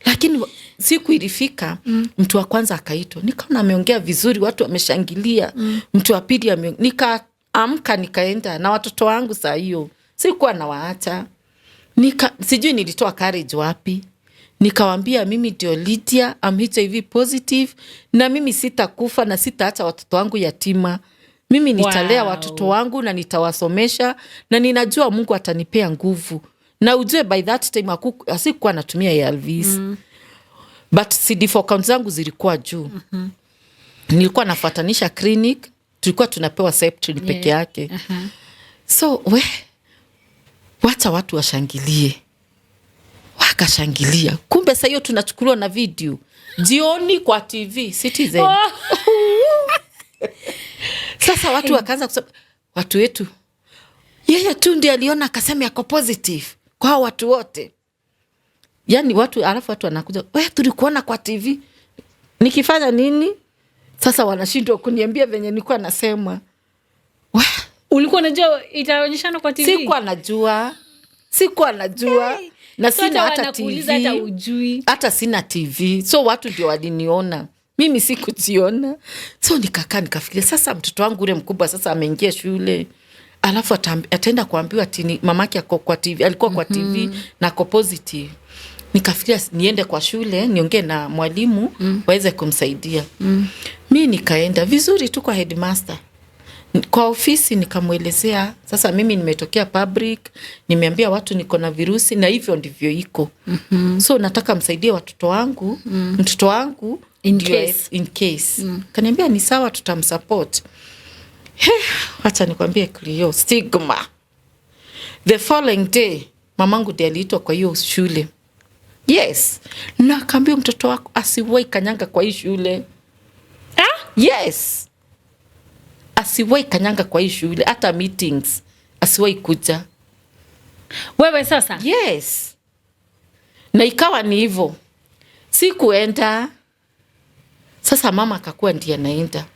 Lakini siku ilifika, mtu wa kwanza akaitwa. Nikaona ameongea vizuri, watu wameshangilia. Mtu wa pili nikaamka nikaenda na watoto wangu saa hiyo. Sikuwa nawaacha. Sijui nilitoa courage wapi. Nikawaambia mimi ndio Lydia, I'm HIV positive na mimi sitakufa na sitaacha watoto wangu yatima. Mimi nitalea watoto wangu na nitawasomesha na ninajua Mungu atanipea nguvu. Na ujue by that time asikuwa natumia ARVs. But CD4 count zangu zilikuwa juu. Nilikuwa nafuatanisha clinic, tulikuwa tunapewa Septrin peke yake. So wacha watu washangilie. Wakashangilia. Kumbe saa hiyo tunachukuliwa na video. Jioni kwa TV, Citizen. Sasa watu wakaanza kusema, watu wetu, yeye tu ndiye aliona akasema yako positive kwa watu wote. Yani alafu watu wanakuja, tulikuona kwa TV. Nikifanya nini? Sasa wanashindwa kuniambia venye nilikuwa nasema. Ulikuwa unajua itaonyeshana kwa TV? Sikuwa najua na So sina hata hata wanakuuliza hata TV, ujui. hata sina TV, so watu ndio waliniona, mimi sikujiona. So nikakaa nikafikiria, sasa mtoto wangu ule mkubwa sasa ameingia shule, alafu ataenda kuambiwa tini mamake ako kwa TV, alikuwa kwa TV na ako positive. Nikafikiria niende kwa shule niongee na mwalimu waweze kumsaidia. Mimi nikaenda vizuri tu kwa headmaster kwa ofisi, nikamwelezea sasa mimi nimetokea public, nimeambia watu niko na virusi na hivyo ndivyo iko. So nataka msaidie watoto wangu, mtoto wangu in case. Kaniambia ni sawa, tutamsupport. Acha nikwambie Cleo, stigma. The following day mamangu ndiye aliitwa kwa hiyo shule. Yes. Na akaambia mtoto wako asiwahi kanyanga kwa hii shule. Yes. Asiwahi kanyanga kwa hii shule, hata meetings asiwahi kuja. Wewe sasa? Yes. Na ikawa ni hivyo. Sikuenda. Sasa mama akakuwa ndiye anaenda.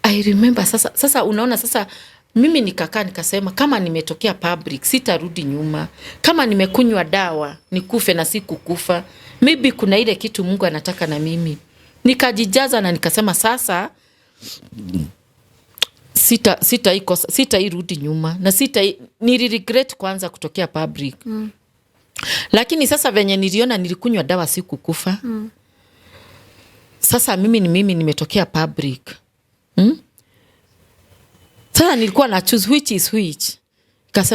I remember sasa unaona sasa mimi nikakaa nikasema kama nimetokea public sitarudi nyuma. Kama nimekunywa dawa nikufe na sikukufa, maybe kuna ile kitu Mungu anataka na mimi. Nikajijaza na nikasema sasa sitairudi nyuma na niliregret kwanza kutokea public. Lakini sasa venye niliona nilikunywa dawa sikukufa. Sasa mimi nimetokea public. Sasa nilikuwa na choose which is which.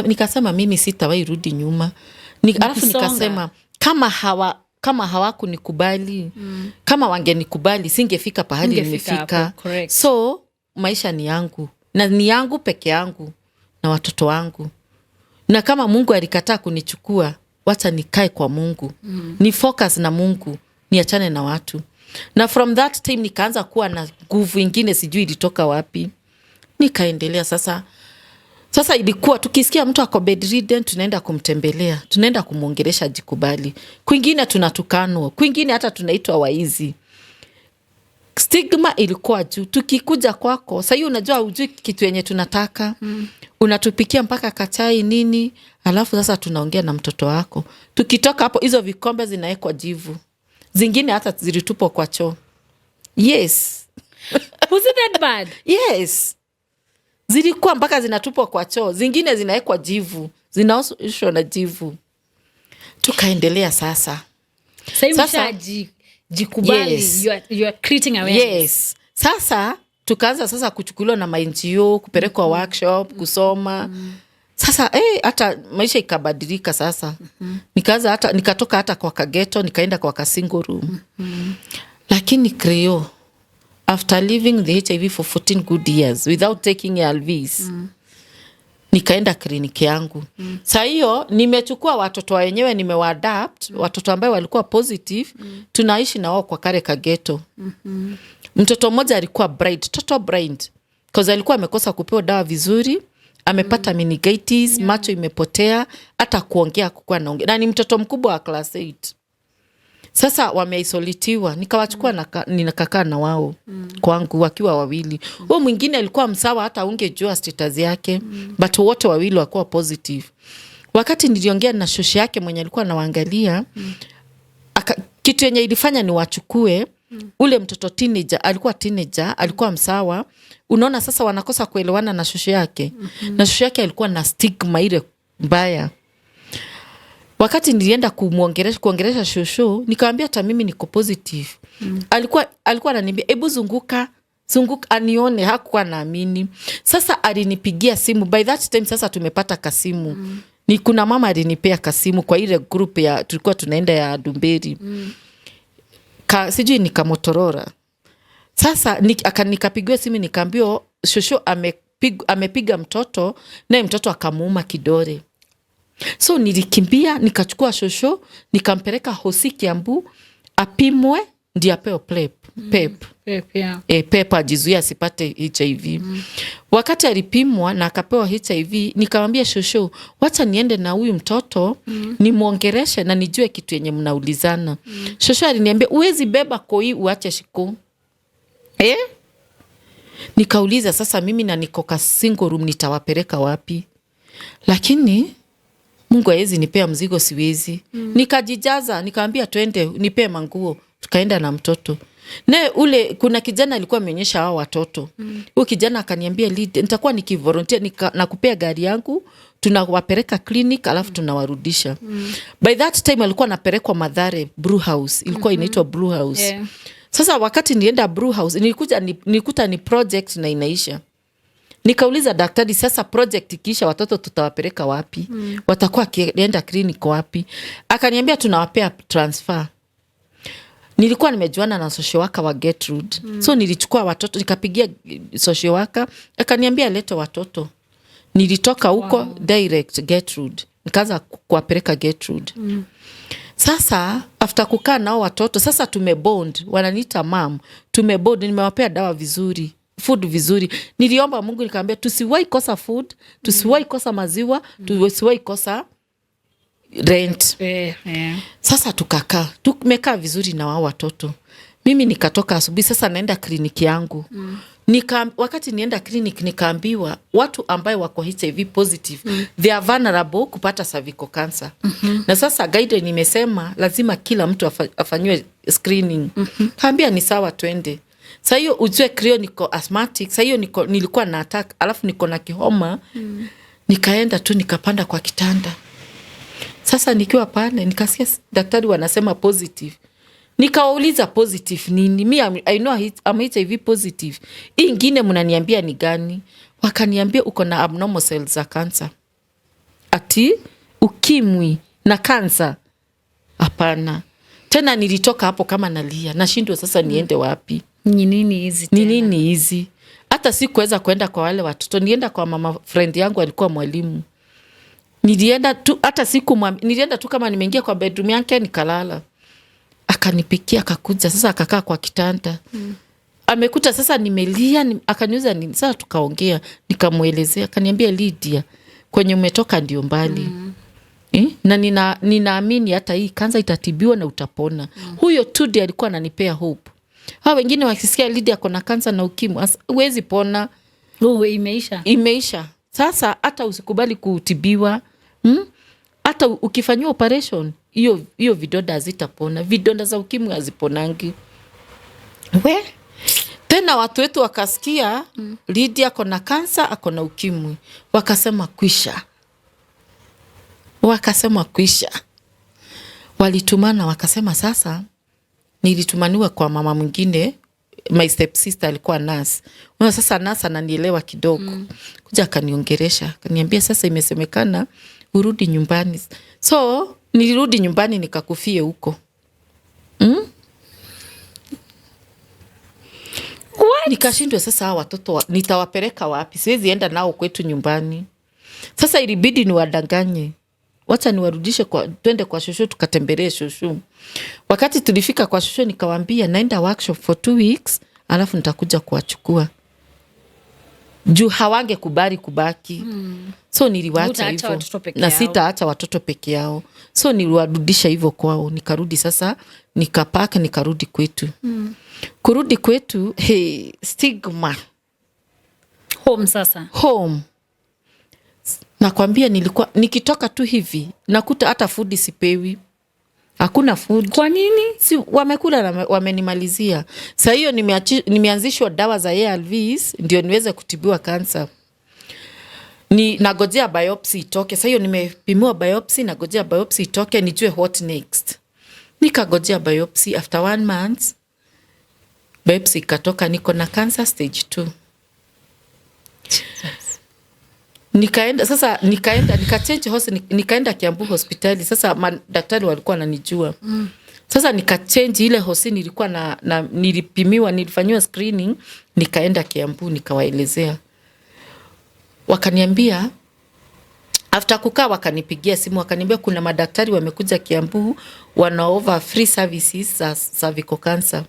Nikasema mimi sitawahi rudi nyuma. Alafu nikasema kama hawakunikubali, kama wangenikubali singefika pahali nimefika. So maisha ni yangu na ni yangu peke yangu na watoto wangu. Na kama Mungu alikataa kunichukua, wacha nikae kwa Mungu. Ni focus na Mungu, niachane na watu. Na from that time nikaanza kuwa na nguvu ingine sijui ilitoka wapi. Nikaendelea sasa ilikuwa tukisikia mtu ako bedridden tunaenda kumtembelea, tunaenda kumuongelesha jikubali. Kwingine tunatukanwa, kwingine hata tunaitwa waizi. Stigma ilikuwa juu. Tukikuja kwako, sasa hiyo unajua hujui kitu yenye tunataka. Unatupikia mpaka kachai nini, alafu sasa tunaongea na mtoto wako. Tukitoka hapo hizo vikombe zinaekwa jivu. Zingine hata zilitupwa kwa choo. Yes. Was it that bad? Yes. Zilikuwa mpaka zinatupwa kwa choo. Zingine zinaekwa jivu. Zinaoshwa na jivu. Tukaendelea sasa. Sasa jikubali. Yes. You are creating awareness. Yes. Sasa tukaanza sasa kuchukuliwa na NGO, kupelekwa workshop, kusoma. Sasa hata maisha ikabadilika sasa. Nikatoka hata kwa kageto, nikaenda kwa ka single room. Lakini Cleo, after living the HIV for 14 good years without taking ARVs, nikaenda kliniki yangu. Sasa hiyo nimechukua watoto wenyewe, nimewaadapt, watoto ambao walikuwa positive, tunaishi na wao kwa kare kageto. Mtoto mmoja alikuwa total blind, because alikuwa amekosa kupewa dawa vizuri, amepata meningitis, macho imepotea, hata kuongea kukua naongea. Na ni mtoto mkubwa wa class 8. Sasa wameisolitiwa, nikawachukua nikakaa na wao kwangu wakiwa wawili. Huyo mwingine alikuwa msawa, hata ungejua status yake, but wote wawili wakuwa positive. Wakati niliongea na shoshi yake mwenye alikuwa anawaangalia, kitu yenye ilifanya ni wachukue ule mtoto teenager, alikuwa msawa. Unaona sasa wanakosa kuelewana na shoshi yake. Na shoshi yake alikuwa na stigma ile mbaya. Wakati nilienda kuongelesha shosho, nikamwambia hata mimi niko positive. Alikuwa ananiambia hebu zunguka anione, hakuwa naamini. Sasa alinipigia simu. By that time sasa tumepata kasimu. Ni kuna mama alinipea kasimu kwa ile group ya tulikuwa tunaenda ya Dumberi. Sijui nikamotorora. Sasa nikapigiwa simu, nikaambiwa shosho amepiga mtoto naye mtoto akamuuma kidole. So nilikimbia nikachukua shosho nikampeleka hosi Kiambu apimwe ndio apewe PEP ajizuia asipate HIV. Wakati alipimwa na akapewa HIV, nikamwambia shosho, wacha niende na huyu mtoto nimuongereshe na nijue kitu yenye mnaulizana. Shosho aliniambia uwezi beba koi uache shiko. Nikauliza sasa mimi na niko ka single room nitawapeleka wapi? Lakini Mungu hawezi nipea mzigo siwezi. Nikajijaza, nikaambia twende nipee manguo, tukaenda na mtoto. Ne ule kuna kijana alikuwa ameonyesha hao watoto. Huyo kijana akaniambia nitakuwa nikivolunteer na kupea gari yangu, tunawapeleka clinic alafu tunawarudisha. By that time alikuwa anapelekwa Mathare Brew House, ilikuwa inaitwa Brew House. Yeah. Sasa wakati nienda Brew House nilikuta ni project na inaisha. Nikauliza daktari sasa project ikiisha watoto tutawapeleka wapi? Watakuwa kienda clinic wapi? Akaniambia tunawapea transfer. Nilikuwa nimejuana na social worker wa Gertrude. So nilichukua watoto, nikapigia social worker, akaniambia lete watoto. Nilitoka huko direct Gertrude. Nikaanza kuwapeleka Gertrude. Sasa after kukaa nao watoto, sasa tumebond, wananiita mom. Tumebond, nimewapea dawa vizuri, food vizuri. Niliomba Mungu nikamwambia tusiwahi kosa food, tusiwahi kosa maziwa, tusiwahi kosa rent. Sasa tumekaa vizuri na wao watoto. Mimi nikatoka asubuhi, sasa naenda kliniki yangu. Wakati nienda clinic nikaambiwa watu ambaye wako HIV positive they are vulnerable kupata cervical cancer. Na sasa guide nimesema lazima kila mtu afanywe screening. Kaambia ni sawa twende. Sasa hiyo ujue chronic asthmatic, sasa hiyo nilikuwa na attack alafu niko na kihoma. Nikaenda tu nikapanda kwa kitanda. Sasa nikiwa pale nikasikia daktari wanasema positive. Nikawauliza positive nini? I know I'm HIV positive. Hii ingine mnaniambia ni gani? Wakaniambia uko na abnormal cells za cancer. Ati ukimwi na cancer? Hapana. Tena nilitoka hapo kama nalia. Nashindwa sasa niende wapi? Ni nini hizi tena? Ni nini hizi? Hata sikuweza kwenda kwa wale watoto. Nienda kwa mama friend yangu alikuwa mwalimu. Nilienda tu kama nimeingia kwa bedroom yake nikalala. Akanipikia akakuja sasa akakaa kwa kitanda. Amekuta sasa nimelia akaniuliza nini. Sasa tukaongea nikamuelezea akaniambia Lydia kwenye umetoka ndio mbali. Na ninaamini hata hii kansa itatibiwa na utapona. Huyo tu ndiye alikuwa ananipea hope. Hao wengine wakisikia Lydia kuna kansa na ukimwi huwezi pona. Imeisha. Sasa hata usikubali kutibiwa. Hata ukifanywa operation hiyo vidonda hazitapona. Vidonda za ukimwi haziponangi. Tena watu wetu wakasikia Lydia akona kansa, akona ukimwi. Wakasema kwisha. Walitumana wakasema sasa nilitumaniwa kwa mama mwingine, my step sister alikuwa nurse. Sasa nurse ananielewa kidogo. Kuja akaniongeresha, akaniambia sasa imesemekana urudi nyumbani. So nilirudi nyumbani nikakufie huko. Nikashindwa sasa hawa watoto nitawapeleka wapi? Siwezi enda nao kwetu nyumbani. Sasa ilibidi niwadanganye. Wacha niwarudishe twende kwa shosho tukatembelee shosho. Wakati tulifika kwa shosho nikawaambia naenda workshop for 2 weeks alafu nitakuja kuwachukua. Juu hawange kubaki. So niliwaacha hivyo na sitaacha watoto peke yao. So niliwarudisha hivyo kwao. Nikarudi sasa nikapaka nikarudi kwetu. Kurudi kwetu stigma. Home sasa. Home. Nakwambia nilikuwa nikitoka tu hivi nakuta hata food sipewi. Hakuna food. Kwa nini? Si wamekula na wamenimalizia. Sasa hiyo nimeanzishwa dawa za ARVs ndio niweze kutibiwa kansa. Nagojea biopsy itoke. Sasa hiyo nimepimiwa biopsy, nagojea biopsy itoke nijue what next. Nikagojea biopsy after 1 month. Biopsy ikatoka niko na cancer stage 2. Nikachange hospitali, nikaenda Kiambu hospitali. Sasa madaktari walikuwa wananijua. Sasa nikachange ile hospitali nilikuwa na nilipimiwa, nilifanywa screening, nikaenda Kiambu nikawaelezea. Wakaniambia after kukaa wakanipigia simu wakaniambia kuna madaktari wamekuja Kiambu wana offer free services za cervical cancer.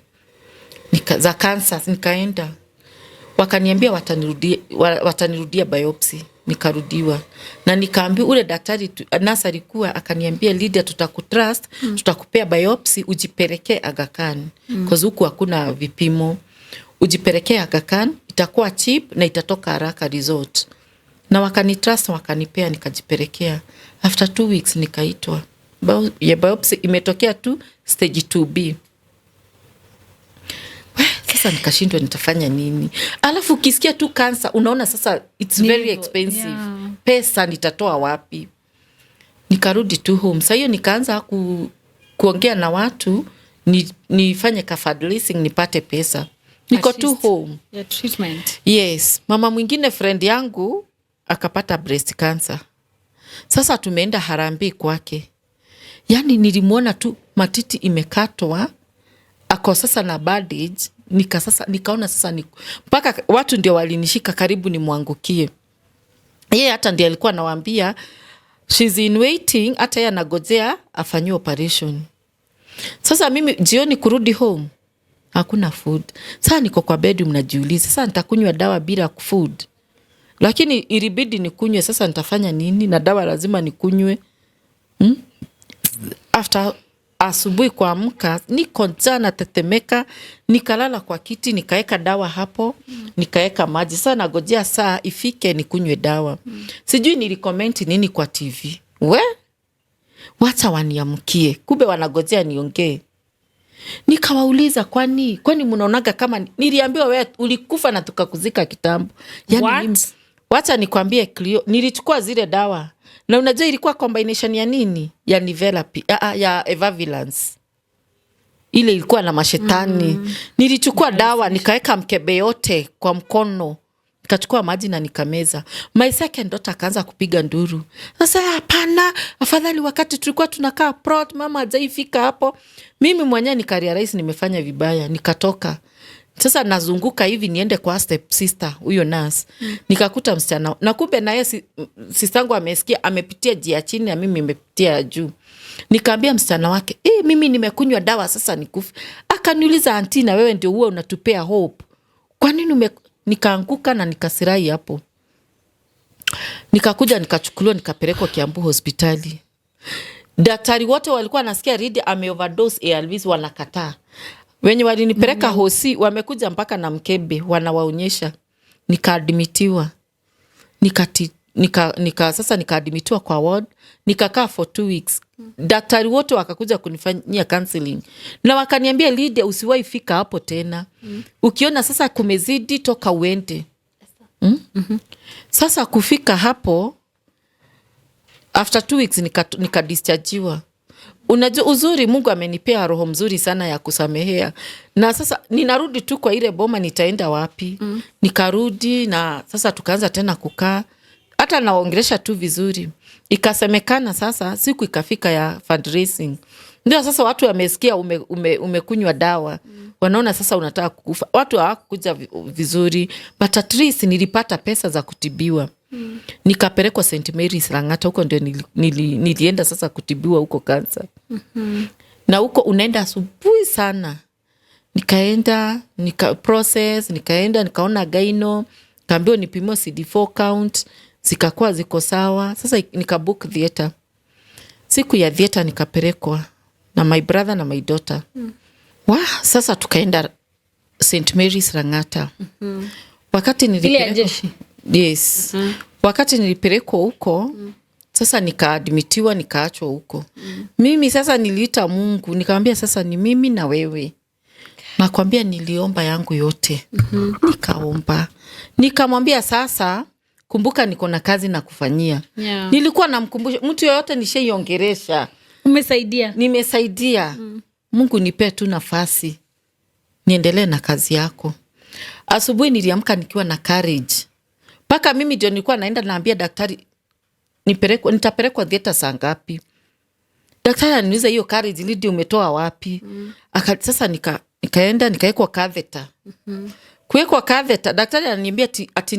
Za cancer nikaenda. Wakaniambia watanirudia biopsy. Nikarudiwa. Na nikaambia ule daktari nasa alikuwa akaniambia Lydia tutakutrust, tutakupea biopsy ujipelekee Aga Khan. Cause huku hakuna vipimo. Ujipelekee Aga Khan itakuwa cheap na itatoka haraka result. Na wakanitrust, wakanipea, nikajipelekea. After 2 weeks nikaitwa. Biopsy imetokea tu stage 2B. Sasa nikashindwa nitafanya nini. Alafu ukisikia tu cancer unaona sasa it's very expensive. Yeah. Pesa nitatoa wapi? Nikarudi tu home. Sasa hiyo nikaanza kuongea na watu nifanye ka fundraising nipate pesa. Niko tu home. Yeah, treatment. Yes, mama mwingine friend yangu akapata breast cancer. Sasa tumeenda Harambee kwake. Yani nilimuona tu matiti imekatwa, ako sasa na bandage, nikaona sasa mpaka watu ndio walinishika karibu nimwangukie. Yeye hata ndiye alikuwa anawaambia she's in waiting, hata yeye anagojea afanyiwe operation. Sasa mimi jioni kurudi home hakuna food. Sasa niko kwa bedroom najiuliza, sasa nitakunywa dawa bila food. Lakini ilibidi nikunywe. Sasa nitafanya nini? Na dawa lazima nikunywe. After asubuhi kuamka niko njaa natetemeka, nikalala kwa kiti, nikaeka dawa hapo, nikaeka maji. Sasa nagojea saa ifike nikunywe dawa. Sijui nilikomenti nini kwa TV. Wacha waniamkie. Kumbe wanagojea niongee. Nikawauliza kwani mnaonaga kama niliambiwa wewe ulikufa na tukakuzika kitambo. What? Wacha nikwambie Clio, nilichukua zile dawa. Na unajua ilikuwa combination ya nini? Ya Nivelap, ya Evavilance. Ile ilikuwa na mashetani. Nilichukua dawa, nikaeka mkebe yote kwa mkono. Nikachukua maji na nikameza. My second daughter akaanza kupiga nduru. Sasa hapana, afadhali wakati tulikuwa tunakaa prot, mama hajaifika hapo. Mimi mwenyewe nikarealize nimefanya vibaya, nikatoka. Sasa nazunguka hivi niende kwa step sister, huyo nurse. Nikakuta msichana. Na kumbe na yeye sistangu amesikia, amepitia jia chini na mimi nimepitia juu. Nikaambia msichana wake, mimi nimekunywa dawa sasa nikufa. Akaniuliza, auntie, na wewe ndio huwa unatupea hope. Kwa nini nikaanguka na nikasirai hapo. Nikakuja nikachukuliwa nikapelekwa Kiambu hospitali. Daktari wote walikuwa nasikia Ridi ameoverdose ARVs, wanakataa. Wenye walinipeleka hosi wamekuja mpaka na mkebe wanawaonyesha. Nikaadmitiwa. Sasa nikaadmitiwa kwa ward, nikakaa for 2 weeks. Daktari wote wakakuja kunifanyia counseling. Na wakaniambia, Lydia, usiwahi fika hapo tena. Ukiona sasa kumezidi toka uende. Sasa kufika hapo after 2 weeks nikadischargiwa. Unajua uzuri Mungu amenipea roho mzuri sana ya kusamehea. Na sasa ninarudi tu kwa ile boma, nitaenda wapi? Nikarudi na sasa tukaanza tena kukaa. Hata naongelesha tu vizuri. Ikasemekana sasa siku ikafika ya fundraising. Ndio sasa watu wamesikia umekunywa dawa. Wanaona sasa unataka kukufa. Watu hawakuja vizuri, but at least nilipata pesa za kutibiwa. Nikapelekwa St. Mary's Lang'ata, huko ndio nilienda sasa kutibiwa huko kansa. Na huko unaenda asubuhi sana. Nikaenda, nikaona gyno, kaambiwa nipimwe CD4 count, zikakuwa ziko sawa. Sasa nikabook theater. Siku ya theater nikapelekwa na my brother na my daughter. Sasa tukaenda St. Mary's Lang'ata. Wakati nilipelekwa, yes. Wakati nilipelekwa huko, sasa nikaadmitiwa, nikaachwa huko. Mimi sasa niliita Mungu, nikamwambia sasa ni mimi na wewe. Nakwambia niliomba yangu yote. Nikaomba. Nikamwambia sasa, kumbuka niko na kazi na kufanyia. Yeah. Nilikuwa namkumbusha mtu yoyote nishaiongeresha. Umesaidia. Nimesaidia. Mungu nipe tu nafasi niendelee na kazi yako. Asubuhi niliamka nikiwa na courage. Paka mimi ndio nilikuwa naenda naambia daktari nitapelekwa theater saa ngapi. Daktari ananiuliza hiyo courage Lydia umetoa wapi? Sasa nikaenda nikaekwa catheter. Kuwekwa catheter, daktari ananiambia ati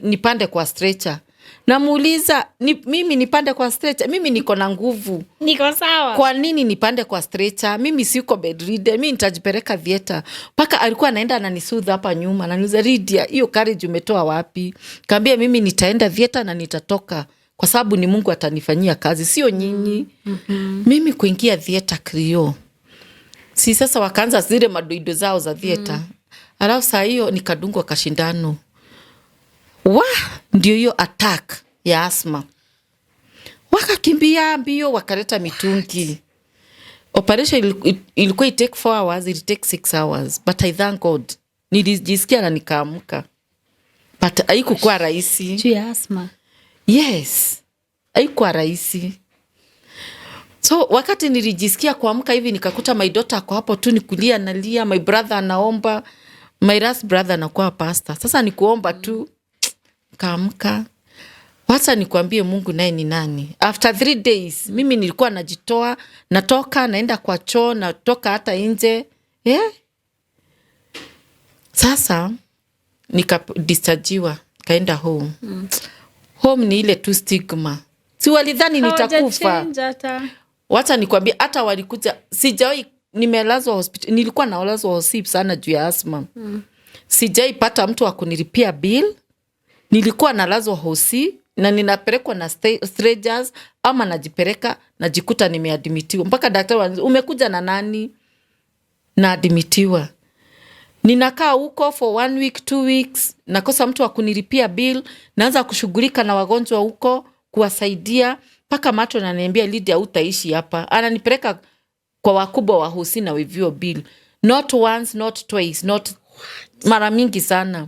nipande kwa stretcher. Namuuliza mimi nipande kwa stretcher? Mimi niko na nguvu. Niko sawa. Kwa nini nipande kwa stretcher? Mimi siko bedridden. Mimi nitajipeleka theater. Paka alikuwa anaenda ananisuudha hapa nyuma. Ananiuliza, Lydia, hiyo courage umetoa wapi? Kaambia mimi nitaenda theater na nitatoka. Kwa sababu ni Mungu atanifanyia kazi, sio nyinyi. Mimi kuingia theater Clio. Si sasa wakaanza zile madoido zao za theater. Alafu saa hiyo nikadungwa kashindano. Ndio hiyo attack ya asthma. Wakakimbia mbio wakaleta mitungi. Operation ilikuwa take 4 hours, it take 6 hours. But I thank God. Nilijisikia na nikaamka. But haikuwa rahisi. Juu ya asthma. Yes. Haikuwa rahisi. So wakati nilijisikia kuamka hivi nikakuta my daughter ako hapo tu nikulia nalia, my brother anaomba, my last brother anakuwa pastor. Sasa ni kuomba tu. Kaamka. Wacha nikuambie Mungu naye ni nani. After 3 days, mimi nilikuwa najitoa, natoka, naenda kwa choo, natoka hata nje. Sasa, nikadischargiwa, kaenda home. Home ni ile tu stigma. Si walidhani nitakufa. Wacha nikuambie, hata walikuja, sijawahi nimelazwa hospitali, nilikuwa naolazwa hospitali sana juu ya asthma. Sijawahi pata mtu wa kunilipia bill. Nilikuwa nalazwa hosi na ninapelekwa na strangers ama najipeleka najikuta nimeadmitiwa. Mpaka daktari umekuja na nani? Naadmitiwa. Ninakaa huko for 1 week, 2 weeks, nakosa mtu wa kunilipia bill, naanza kushughulika na wagonjwa huko, kuwasaidia, mpaka macho ananiambia Lydia utaishi hapa. Ananipeleka kwa wakubwa wa hosi na review bill. Not once, not twice, not mara mingi sana.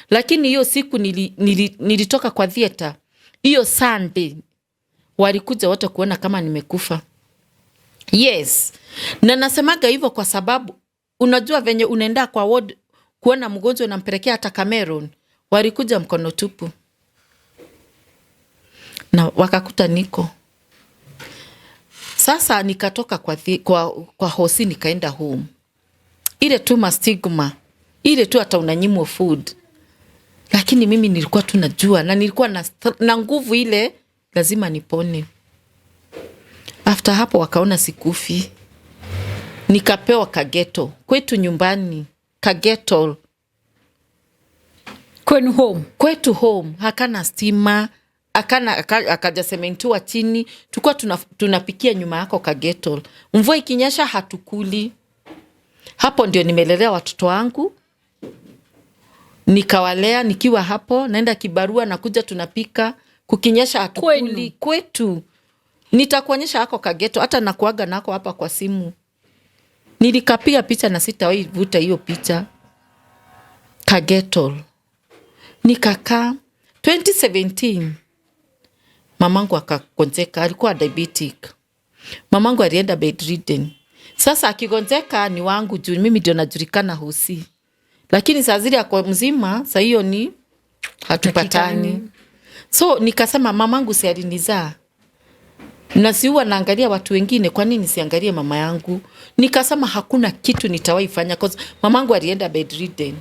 Lakini hiyo siku nilitoka kwa theater. Hiyo Sunday walikuja wote kuona kama nimekufa. Yes. Na nasemaga hivyo kwa sababu unajua venye unaenda kwa ward kuona mgonjwa unampelekea hata Cameroon. Walikuja mkono tupu. Na wakakuta niko. Sasa nikatoka kwa hosi nikaenda home. Ile tu stigma. Ile tu hata unanyimwa food. Lakini mimi nilikuwa tu najua na nilikuwa na nguvu ile lazima nipone. After hapo wakaona sikufi. Nikapewa kageto. Kwetu nyumbani. Kageto. Kwenu home? Kwetu home. Hakana stima. Akaja sementiwa chini. Tulikuwa tunapikia nyuma yako kageto. Mvua ikinyesha hatukuli. Hapo ndio nimelelea watoto wangu. Nikawalea nikiwa hapo, naenda kibarua nakuja tunapika, kukinyesha hatukuli. Kwetu. Nitakuonyesha hako kageto, hata nakuaga nako hapa kwa simu. Nilikapia picha na sitawahi vuta hiyo picha. Kageto. Nikakaa 2017. Mamangu akagonjeka, alikuwa diabetic. Mamangu alienda bedridden. Sasa akigonjeka ni wangu juu mimi ndio najulikana hosi. Lakini saa zile ako mzima, saa hiyo ni hatupatani. So nikasema mamangu si alinizaa. Na si huwa naangalia watu wengine, kwa nini siangalie mama yangu? Nikasema hakuna kitu nitawahi fanya cause mamangu alienda bedridden.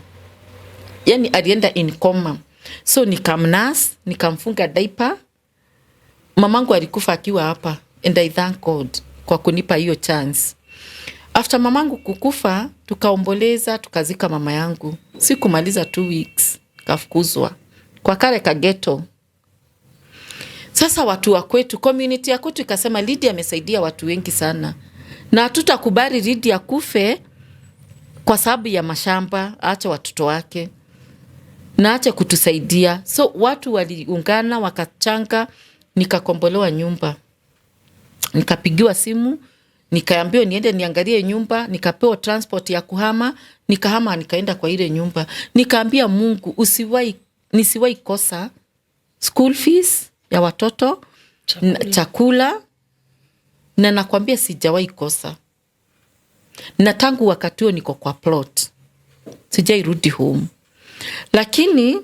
Yani alienda in coma. So nikamnurse, nikamfunga diaper. Mamangu alikufa akiwa hapa and I thank God kwa kunipa hiyo chance. After mamangu kukufa, tukaomboleza, tukazika mama yangu. Sikumaliza 2 weeks, kafukuzwa. Kwa kale kageto. Sasa watu wa kwetu, community ya kwetu ikasema Lydia amesaidia watu wengi sana. Na hatutakubali Lydia kufe kwa sababu ya mashamba, aache watoto wake. Na aache kutusaidia. So watu waliungana, wakachanga, nikakombolewa nyumba. Nikapigiwa simu. Nikaambiwa niende niangalie nyumba, nikapewa transport ya kuhama, nikahama nikaenda kwa ile nyumba. Nikaambia Mungu nisiwahi kosa school fees ya watoto, chakula na nakwambia sijawahi kosa. Na tangu wakati huo niko kwa plot. Sijai rudi home. Lakini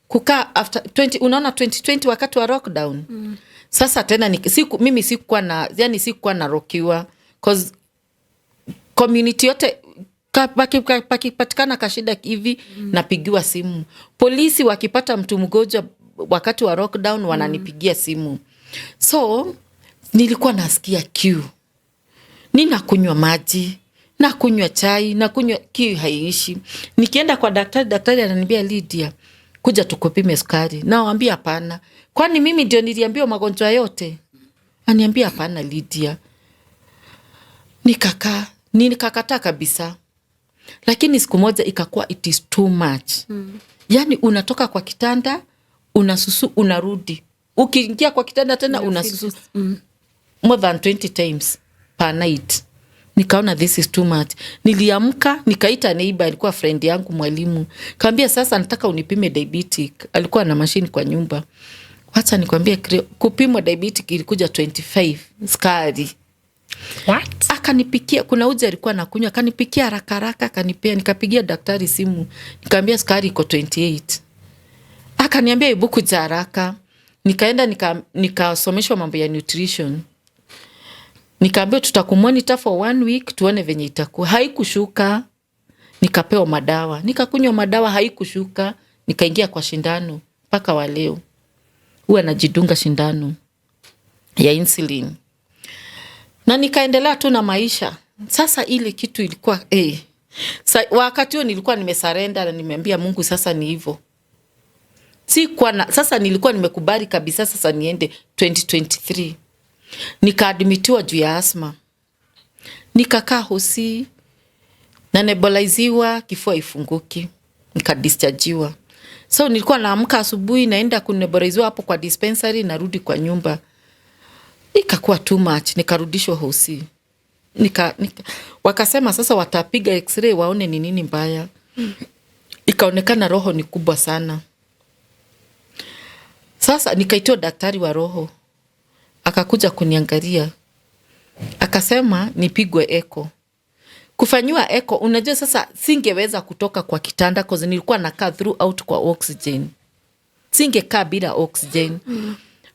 kukaa after 2020 wakati wa lockdown. Sasa tena mimi sikuwa na rokiwa. Cause community yote pakipatikana kashida hivi napigiwa simu. Polisi wakipata mtu mgonjwa wakati wa lockdown wananipigia simu. So nilikuwa nasikia kiu. Ninakunywa maji, nakunywa chai, nakunywa kiu haiishi. Nikienda kwa daktari ananiambia Lydia, kuja tukupime sukari. Nawaambia hapana. Kwani mimi ndio niliambiwa magonjwa yote? Aniambia hapana Lydia. Nikakataa kabisa. Lakini siku moja ikakuwa it is too much. Yani unatoka kwa kitanda, unasusu, unarudi. Ukiingia kwa kitanda tena unasusu. More than 20 times per night. Nikaona this is too much. Niliamka, nikaita neighbor, alikuwa friend yangu mwalimu. Kaambia sasa nataka unipime diabetic. Alikuwa na mashini kwa nyumba. Wacha nikwambie kupimwa diabetic ilikuja 25 skari. What? Akanipikia, kuna uji alikuwa nakunywa, akanipikia haraka haraka, akanipea, nikapigia daktari simu. Nikamwambia skari iko 28. Akaniambia hebu kuja haraka. Nikaenda nikasomeshwa mambo ya nutrition. Nikaambia tutakumonitor for 1 week tuone venye itakuwa. Haikushuka. Nikapewa madawa. Nikakunywa madawa, haikushuka. Nikaingia kwa shindano mpaka wa leo. Huwa najidunga shindano ya insulin. Na nikaendelea tu na maisha. Sasa ile kitu ilikuwa wakati huo nilikuwa nimesarenda na nimeambia Mungu sasa ni hivyo. Sasa nilikuwa nimekubali kabisa sasa niende 2023. Nikaadmitiwa juu ya asma. Nikakaa hosi na nebuliziwa, kifua ifunguki. Nikadischargiwa. So nilikuwa naamka asubuhi naenda kunebuliziwa hapo kwa dispensary, narudi kwa nyumba. Ikakuwa too much, nikarudishwa hosi. Wakasema sasa watapiga x-ray waone ni nini mbaya. Ikaonekana roho ni kubwa sana. Sasa nikaitwa daktari wa roho. Akakuja kuniangalia. Akasema nipigwe echo. Kufanywa echo, unajua sasa singeweza kutoka kwa kitanda cause nilikuwa nakaa throughout kwa oxygen. Singekaa bila oxygen.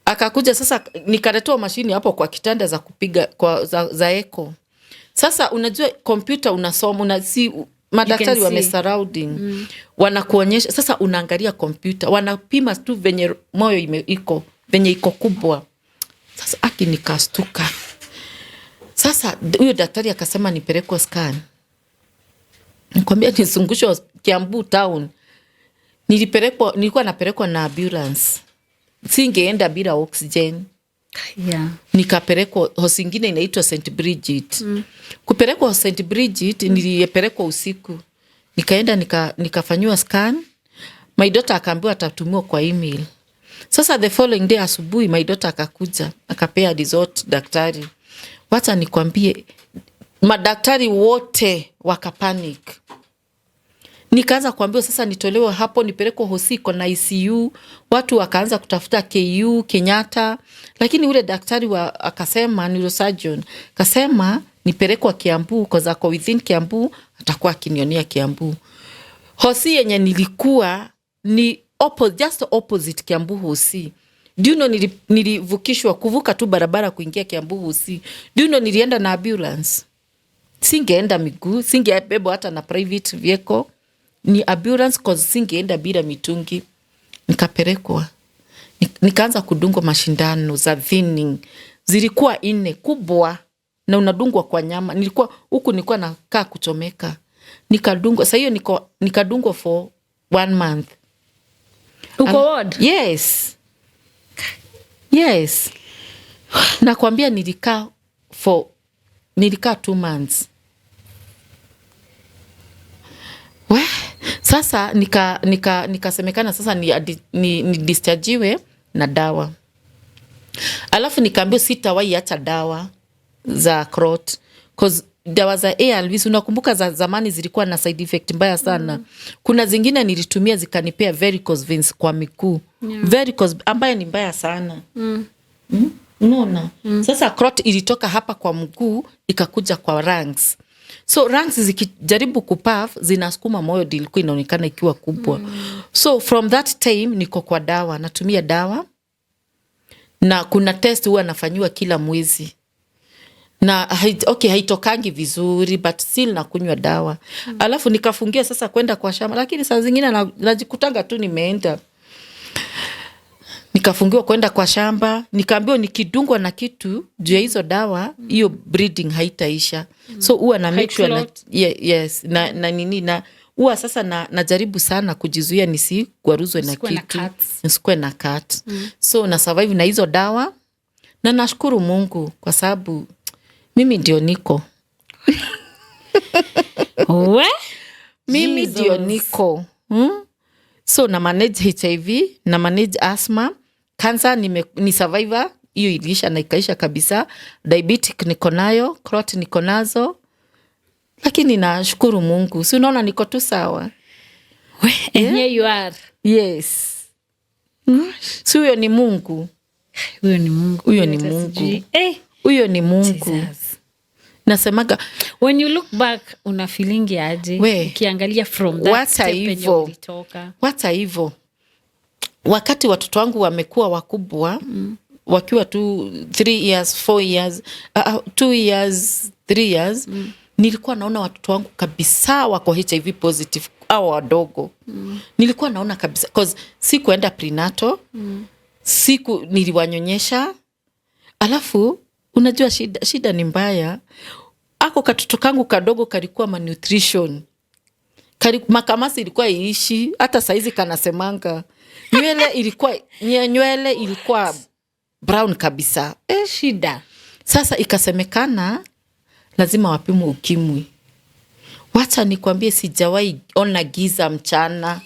Akakuja sasa nikaletewa mashini hapo kwa kitanda za kupiga kwa za echo. Sasa unajua kompyuta unasoma, madaktari wame surrounding. Wanakuonyesha sasa unaangalia kompyuta, wanapima tu venye moyo iko, venye iko kubwa. Sasa nikastuka. Sasa huyo daktari akasema nipelekwe scan. Nikwambia nisungusho Kiambu town. Nilikuwa napelekwa na ambulance. Singeenda bila oxygen. Yeah. Nikapelekwa hosi ingine inaitwa St. Bridget. Kupelekwa St. Bridget nilipelekwa usiku. Nikaenda nikafanywa scan. My daughter akaambiwa atatumiwa kwa email. Sasa the following day asubuhi my daughter akakuja, akapea result daktari. Wacha nikwambie madaktari wote wakapanic. Nikaanza kuambiwa sasa nitolewe hapo nipelekwe hosiko na ICU. Watu wakaanza kutafuta KU, Kenyatta. Lakini ule daktari akasema, neurosurgeon, akasema nipelekwe Kiambu kwa zako within Kiambu, atakuwa akinionia Kiambu. Hosi yenye nilikuwa ni just opposite Kiambu hosi. Do you know nilivukishwa kuvuka tu barabara kuingia Kiambu hosi. Do you know nilienda na ambulance. Singeenda miguu, singebebwa hata na private vehicle. Ni ambulance cause singeenda bila mitungi. Nikapelekwa. Nikaanza kudungwa mashindano za thinning. Zilikuwa 4 kubwa na unadungwa kwa nyama. Nilikuwa nakaa kuchomeka. Nikadungwa. Sasa hiyo nikadungwa for 1 month. Uko ward? Yes. Yes. Nakwambia nilikaa 2 months. Sasa nikasemekana sasa ni dischargiwe na dawa. Alafu nikaambiwa sitawahi acha dawa za crot cause dawa za ARVs unakumbuka za zamani zilikuwa na side effect mbaya sana. Kuna zingine nilitumia zikanipea varicose veins kwa miguu. Yeah. Varicose ambayo ni mbaya sana. Unaona? Sasa crot ilitoka hapa kwa mguu ikakuja kwa lungs. So lungs zikijaribu kupaf zinasukuma moyo ilikuwa inaonekana ikiwa kubwa. So from that time niko kwa dawa, natumia dawa. Na kuna test huwa nafanywa kila mwezi. Na haitokangi vizuri but still nakunywa dawa. Alafu nikafungia sasa kwenda kwa shamba, lakini saa zingine najikutanga tu nimeenda. Nikafungiwa kwenda kwa shamba, nikaambiwa nikidungwa na kitu juu ya hizo dawa, hiyo bleeding haitaisha. So huwa na make sure yes na huwa sasa najaribu sana kujizuia nisigwaruzwe na kitu. Nisikuwe na cut. So na survive na hizo dawa na nashukuru Mungu kwa sababu mimi ndio niko. mimi ndio niko so na manage HIV, na manage asthma, cancer ni survivor, hiyo iliisha na ikaisha kabisa. Diabetic niko nayo, clot niko nazo, lakini nashukuru Mungu, si unaona niko tu sawa. And here you are. Yes. Si huyo ni Mungu. Huyo ni Mungu. Huyo ni Mungu. Huyo ni Mungu. Jesus. Nasemaga when you look back una feeling aje ukiangalia from that step penye ulitoka? Wata hivyo wakati watoto wangu wamekuwa wakubwa wakiwa tu 3 years 4 years 2 years 3 years nilikuwa naona watoto wangu kabisa wako HIV positive au wadogo. Nilikuwa naona kabisa cause sikuenda prenatal. Niliwanyonyesha. Alafu unajua shida ni mbaya. Ako katoto kangu kadogo kalikuwa malnutrition. Makamasi ilikuwa iishi. Hata saizi kanasemanga. Nywele ilikuwa brown kabisa. Shida. Sasa ikasemekana lazima wapimwe ukimwi. Wacha nikwambie sijawahi ona giza mchana.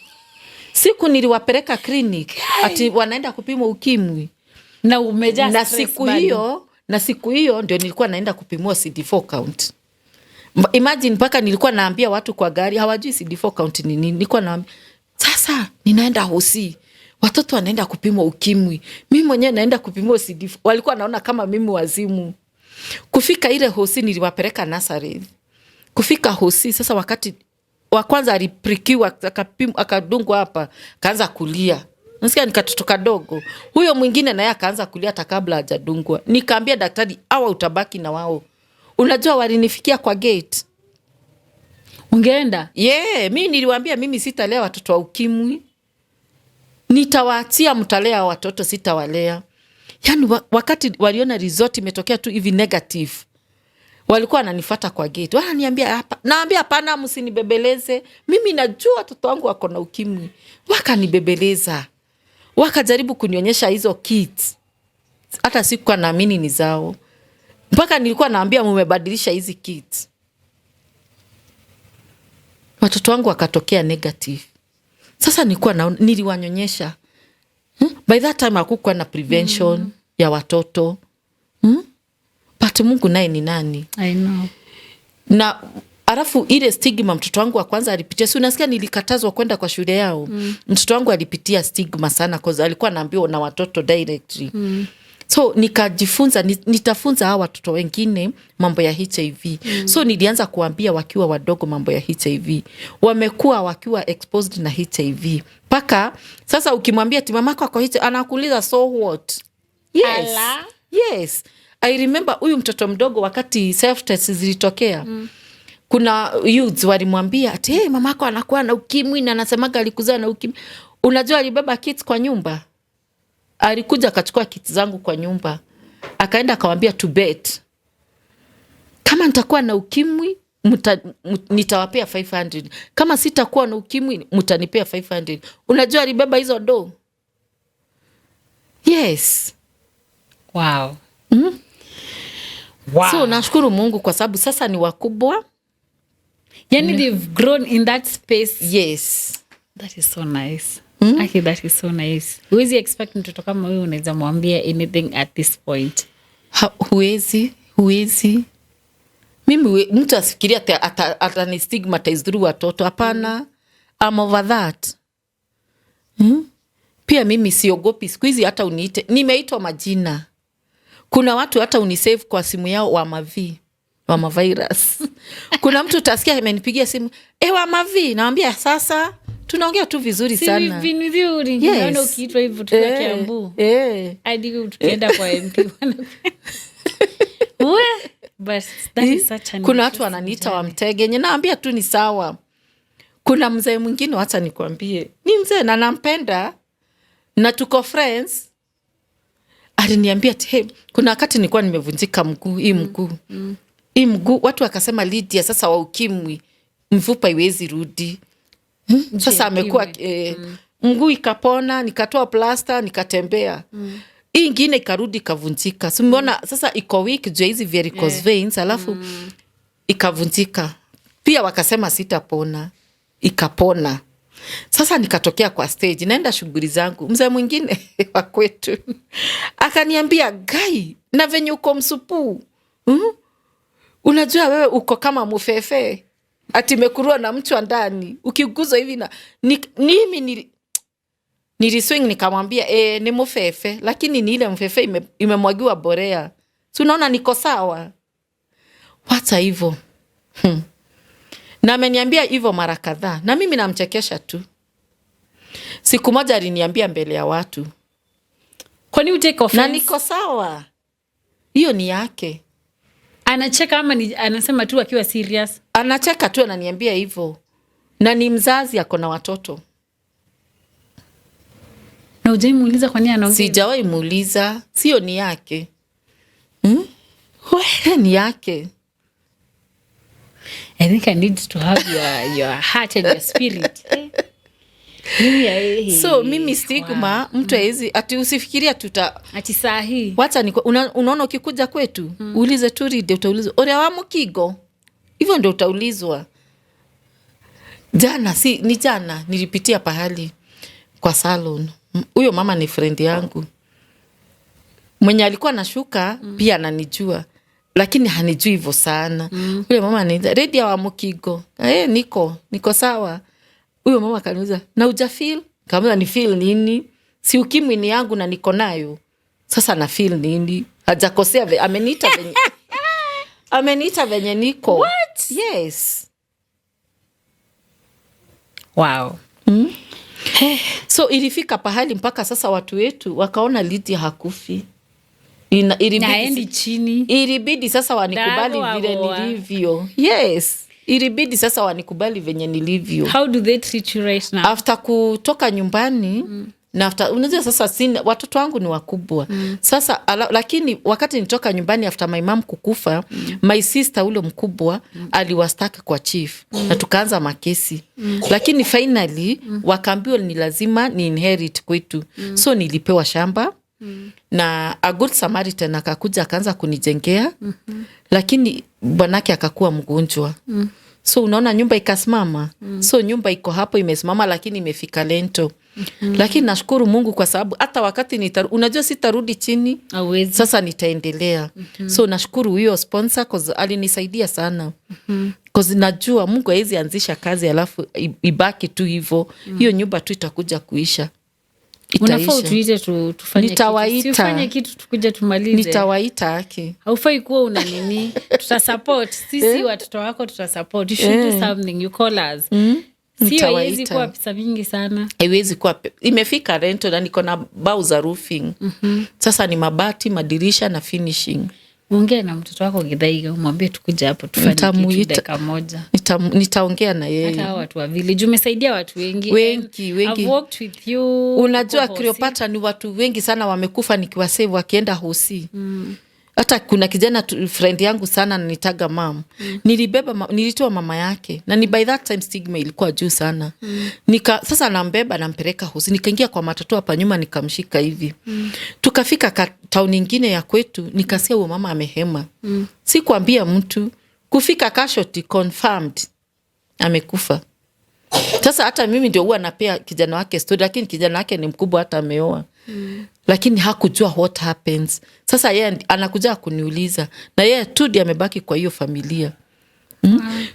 Siku niliwapeleka clinic ati wanaenda kupimwa ukimwi. Na umejaa na siku hiyo ndio nilikuwa naenda kupimwa CD4 count. Imagine mpaka nilikuwa naambia watu kwa gari hawajui CD4 count ni nini. Nilikuwa naambia sasa ninaenda hosi. Watoto wanaenda kupimwa ukimwi. Mimi mwenyewe naenda kupimwa CD4. Walikuwa naona kama mimi wazimu. Kufika ile hosi niliwapeleka nursery. Kufika hosi sasa wakati wa kwanza aliprikiwa akadungwa hapa kaanza kulia. Nasikia nikatoto kadogo. Huyo mwingine naye akaanza kulia hata kabla hajadungwa. Nikaambia daktari hawa utabaki na wao. Unajua walinifikia kwa gate. Ungeenda? Mimi niliwaambia mimi sitalea watoto wa ukimwi. Nitawaachia mtalea watoto sitawalea. Yaani wakati waliona result imetokea tu hivi negative. Walikuwa wananifuata kwa gate. Wananiambia hapa. Naambia hapana msinibebeleze. Mimi najua watoto wangu wako na ukimwi. Wakanibebeleza. Wakajaribu kunionyesha hizo kits. Hata sikuwa naamini ni zao. Mpaka nilikuwa naambia mmebadilisha hizi kits. Watoto wangu wakatokea negative. Sasa niliwanyonyesha. By that time hakukuwa na prevention ya watoto. But Mungu naye ni nani? I know. Na alafu ile stigma mtoto wangu wa kwanza alipitia. Si unasikia nilikatazwa kwenda kwa shule yao. Mtoto wangu alipitia stigma sana cause alikuwa anaambiwa na watoto directly. So nikajifunza nitafunza hawa watoto wengine mambo ya HIV. So nilianza kuambia wakiwa wadogo mambo ya HIV. Wamekuwa wakiwa exposed na HIV. Paka sasa ukimwambia ati mamako ako HIV anakuuliza so what? Yes. Ala. Yes. I remember huyu mtoto mdogo wakati self test zilitokea. Kuna youths walimwambia ati hey, mamako anakuwa na ukimwi na anasemaga alikuzaa na ukimwi. Unajua alibeba kits kwa nyumba. Alikuja akachukua kits zangu kwa nyumba. Akaenda akamwambia to bet. Kama nitakuwa na ukimwi nitawapea 500. Kama sitakuwa na ukimwi mtanipea 500. Unajua alibeba hizo do. Yes. Wow. Wow. So nashukuru Mungu kwa sababu sasa ni wakubwa. Yani they've grown in that space. Yes. That is so nice. Aki, that is so nice. Huwezi expect mtoto kama wewe unaweza mwambia anything at this point. Huwezi. Mimi mtu asifikiria atani stigmatize through watoto. Hapana. I'm over that. Pia mimi siogopi. Siku hizi hata uniite. Nimeitwa majina. Kuna watu hata unisave kwa simu yao Wama virus. Kuna mtu utasikia amenipigia simu, Wamavi, naambia sasa tunaongea tu vizuri sana. Si vizuri. Yes. Naona ukiitwa hivyo tukiwa Kiambu. Hadi tukienda kwa MP. But that is such an kuna watu wananiita Wamtegenye, naambia tu ni sawa. Kuna mzee mwingine hata nikwambie, ni mzee na nampenda na tuko friends. Aliniambia kuna wakati nilikuwa nimevunjika mguu, hii mguu watu wakasema Lydia sasa wa ukimwi mfupa iwezi rudi. Sasa amekuwa mguu ikapona, nikatoa plaster, nikatembea. Hii ingine ikarudi ikavunjika. So umeona sasa iko weak juu hizi varicose veins alafu ikavunjika. Pia wakasema sitapona. ikapona. Sasa nikatokea kwa stage, naenda shughuli zangu. Mzee mwingine wa kwetu akaniambia, Gai, na venye uko msupu, unajua wewe uko kama mufefe, ati mekurua na mtu ndani, ukiguzwa hivi na mimi niliswing, nikamwambia ni mufefe, lakini ni ile mfefe imemwagiwa borea. Si unaona niko sawa? Wacha hivyo. Na ameniambia hivyo mara kadhaa, na mimi namchekesha tu. Siku moja aliniambia mbele ya watu, kwani utake offense? Na niko sawa. Hiyo ni yake. Anacheka ama anasema tu akiwa serious? Anacheka tu, ananiambia hivyo. Na ni mzazi, ako na watoto. Na hujai muuliza kwa nini anaongea? Sijawahi muuliza, sio ni yake. Wewe ni yake. I think I need to have your heart and your spirit. So mimi stigma, mtu hawezi ati usifikiria ati sahi. Wacha unaona ukikuja kwetu, uulize tu ride, utaulizwa ore wa mukigo. Hivyo ndio utaulizwa. Jana nilipitia pahali kwa salon. Huyo mama ni friend yangu. Mwenye alikuwa anashuka pia ananijua, lakini hanijui hivyo sana. Huyo mama anaita, "Ready wa mukigo?" Niko sawa. Huyo mama akaniuliza, "Na uja feel?" Kama ni feel nini? Si ukimwi ni yangu na niko nayo. Sasa na feel nini? Hajakosea, ameniita venye niko. What? Yes. Wow. So ilifika pahali mpaka sasa watu wetu wakaona Lydia hakufi. Naendi chini. Ilibidi sasa wanikubali vile nilivyo. Yes. Ilibidi sasa wanikubali venye nilivyo. How do they treat you right now? After kutoka nyumbani, na after unajua sasa watoto wangu ni wakubwa. Sasa lakini wakati nitoka nyumbani after my mom kukufa, my sister ule mkubwa aliwastaki kwa chief. Na tukaanza makesi. Lakini finally wakaambiwa ni lazima ni inherit kwetu. So nilipewa shamba. Na a good Samaritan akakuja akaanza kunijengea. Lakini bwanake akakuwa mgonjwa. So unaona nyumba ikasimama. So nyumba iko hapo imesimama, lakini imefika lento. Lakini nashukuru Mungu kwa sababu hata wakati unajua sitarudi chini. Awezi. Sasa nitaendelea. So nashukuru huyo sponsor cause alinisaidia sana. Cause najua Mungu hawezi anzisha kazi alafu ibaki tu hivyo. Hiyo nyumba tu itakuja kuisha. Unafaa utuite tufanye Nitawaita. kitu. Tufanye kitu tukuje tumalize. Nitawaita haki. Haufai kuwa una nini. Tutasupport. Sisi watoto wako tutasupport. You should do something. You call us. Sio haiwezi kuwa pesa mingi sana. Haiwezi kuwa imefika rento na niko na bao za roofing. Sasa ni mabati, madirisha na finishing. Ongea na mtoto wako Githaiga, umwambie tukuje hapo tufanye kitu dakika moja. Nitaongea na yeye. Hata watu wa village umesaidia watu wengi. I've worked with you. Unajua Cleopatra ni watu wengi sana wamekufa nikiwasave wakienda hosi. Hata kuna kijana friend yangu sana ananitaga mom. Nilitoa mama yake. Na ni by that time stigma ilikuwa juu sana. Sasa nambeba nampeleka hosi. Nikaingia kwa matatu hapa nyuma nikamshika hivi. Tukafika town nyingine ya kwetu, nikasikia huyo mama amehema. Sikuambia mtu. Kufika Kashoti confirmed amekufa. Sasa hata mimi ndio huwa napea kijana wake story, lakini kijana wake ni mkubwa hata ameoa. Lakini hakujua what happens. Sasa yeye anakuja kuniuliza na yeye tu ndiye amebaki kwa hiyo familia.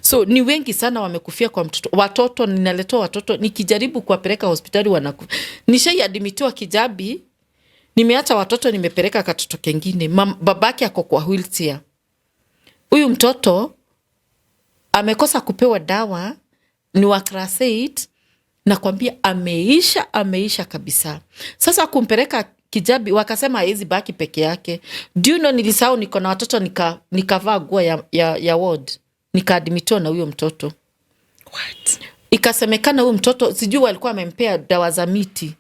So ni wengi sana wamekufia kwa mtoto. Watoto ninaletoa watoto nikijaribu kuwapeleka hospitali wanakufa. Nishaiadmitiwa Kijabi, nimeacha watoto nimepeleka katoto kengine. Babake ako kwa wheelchair. Huyu mtoto amekosa kupewa dawa, ni wa class 8. Nakwambia ameisha kabisa. Sasa kumpeleka Kijabi wakasema hawezi baki peke yake. Do you know nilisahau niko na watoto nikavaa nguo ya ward. Nikaadmitiwa na huyo mtoto. What? Ikasemekana huyo mtoto sijui walikuwa amempea dawa za miti.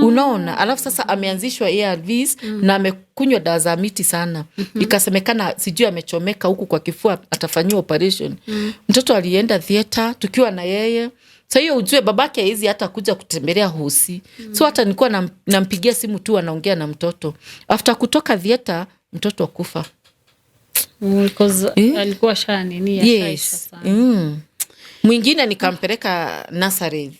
Unaona, alafu sasa ameanzishwa ARVs na amekunywa dawa za miti sana. Ikasemekana sijui amechomeka huku kwa kifua atafanyiwa operation. Mtoto alienda theater tukiwa na yeye. Sasa hiyo ujue babake hizi hata kuja kutembelea hosi. So hata nilikuwa nampigia simu tu anaongea na mtoto. After kutoka theater mtoto kufa. Because alikuwa shanini ya shaisha sana. Mwingine nikampeleka nursery.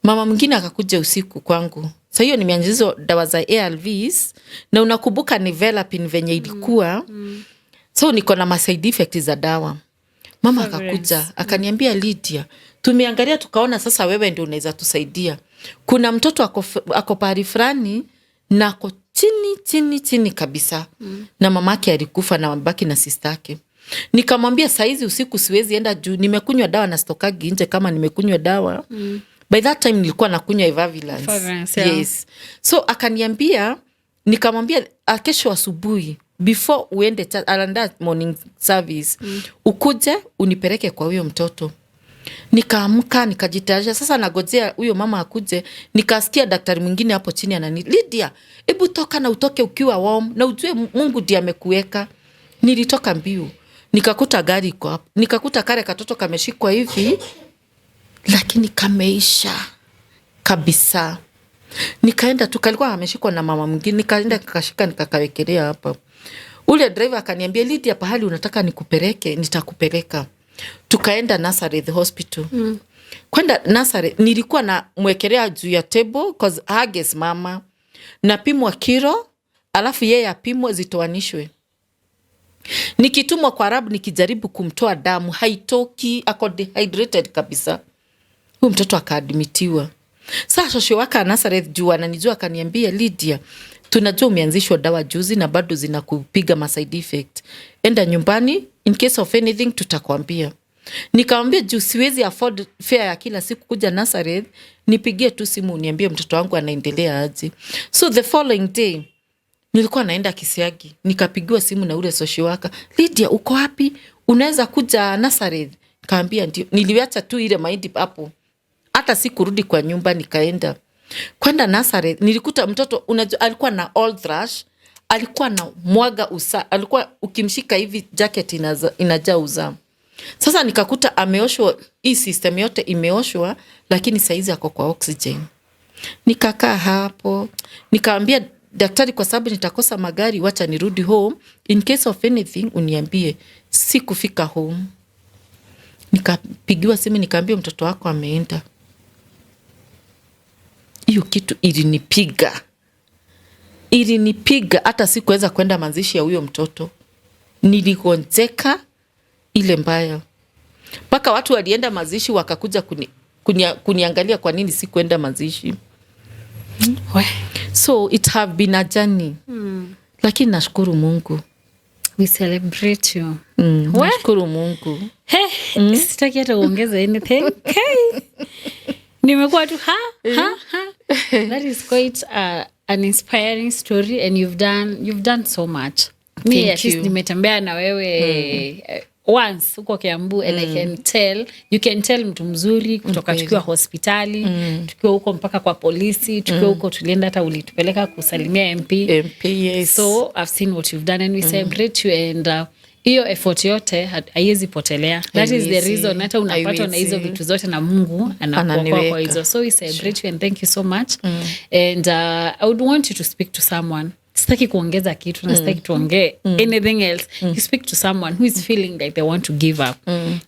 Mama mwingine akakuja usiku kwangu. Sasa hiyo nimeanza dawa za ARVs na unakumbuka ni Velapin venye ilikuwa. So niko na side effect za dawa. Mama akakuja akaniambia, Lydia, tumeangalia tukaona sasa wewe ndio unaweza tusaidia. Kuna mtoto ako pahali fulani na ako chini kabisa. Na mamake alikufa na mbaki na sistake. Nikamwambia saizi usiku siwezi enda juu nimekunywa dawa na stokagi nje kama nimekunywa dawa. By that time nilikuwa nakunywa Evavilance. Yes. So akaniambia, nikamwambia kesho asubuhi before uende alanda morning service ukuje unipeleke kwa huyo mtoto. Nikaamka nikajitayarisha, sasa nagojea huyo mama akuje. Nikasikia daktari mwingine hapo chini anani, Lydia, hebu toka na utoke ukiwa warm na ujue Mungu ndiye amekuweka. Nilitoka mbiu, nikakuta gari iko hapo, nikakuta kale katoto kameshikwa hivi lakini kameisha kabisa. Nikaenda tu, kalikuwa ameshikwa na mama mwingine, nikaenda kakashika nikakawekelea hapa. Ule driver akaniambia, Lydia, pahali unataka nikupeleke nitakupeleka. Tukaenda Nazareth Hospital. Kwenda Nazareth nilikuwa na mwekelea juu ya table cause hages mama. Napimwa kilo, alafu yeye apimwe zitoanishwe. Nikitumwa kwa rabu nikijaribu kumtoa damu, haitoki, ako dehydrated kabisa. Huyu mtoto akaadmitiwa. Sasa shosho waka Nazareth juu ananijua akaniambia, Lydia, tunajua umeanzishwa dawa juzi na bado zinakupiga side effect. Enda nyumbani, in case of anything tutakwambia. Nikamwambia juu siwezi afford fare ya kila siku kuja Nazareth, nipigie tu simu uniambie mtoto wangu anaendelea aje. So the following day nilikuwa naenda Kisiagi, nikapigiwa simu na ule social worker, Lydia, uko wapi? Unaweza kuja Nazareth? Kaambia ndio. Niliacha tu ile mahindi hapo. Hata sikurudi kwa nyumba, nikaenda. Kwenda Nazareth nilikuta mtoto unajua alikuwa na all thrush, alikuwa na mwaga usa, alikuwa ukimshika hivi jacket inajaa uza. Sasa nikakuta ameoshwa, hii system yote imeoshwa, lakini saizi ako kwa oxygen. Nikakaa hapo, nikaambia daktari, kwa sababu nitakosa magari, wacha nirudi home, in case of anything uniambie. Sikufika home. Nikapigiwa simu, nikaambia mtoto wako ameenda. Hiyo kitu ilinipiga hata sikuweza kwenda mazishi ya huyo mtoto. Niligonjeka ile mbaya. Mpaka watu walienda mazishi wakakuja kuniangalia kwa nini sikuenda mazishi. So it have been a journey. Lakini nashukuru Mungu. We celebrate you. Nashukuru Mungu. Sitaki hata uongeze anything. Nimekuwa tu That is quite an inspiring story and you've done so much. Me at least nimetembea na wewe once huko Kiambu and I can tell, you can tell mtu mzuri kutoka tukiwa hospitali, tukiwa huko mpaka kwa polisi, tukiwa huko tulienda hata ulitupeleka kusalimia MP. Yes. So I've seen what you've done and we celebrate you and hiyo effort yote haiwezi potelea. That is the reason hata unapata na hizo vitu zote na Mungu anakuokoa kwa hizo. So we celebrate you and thank you so much. And I would want you to speak to someone. Sitaki kuongeza kitu na sitaki tuongee anything else. You speak to someone who is feeling like they want to give up.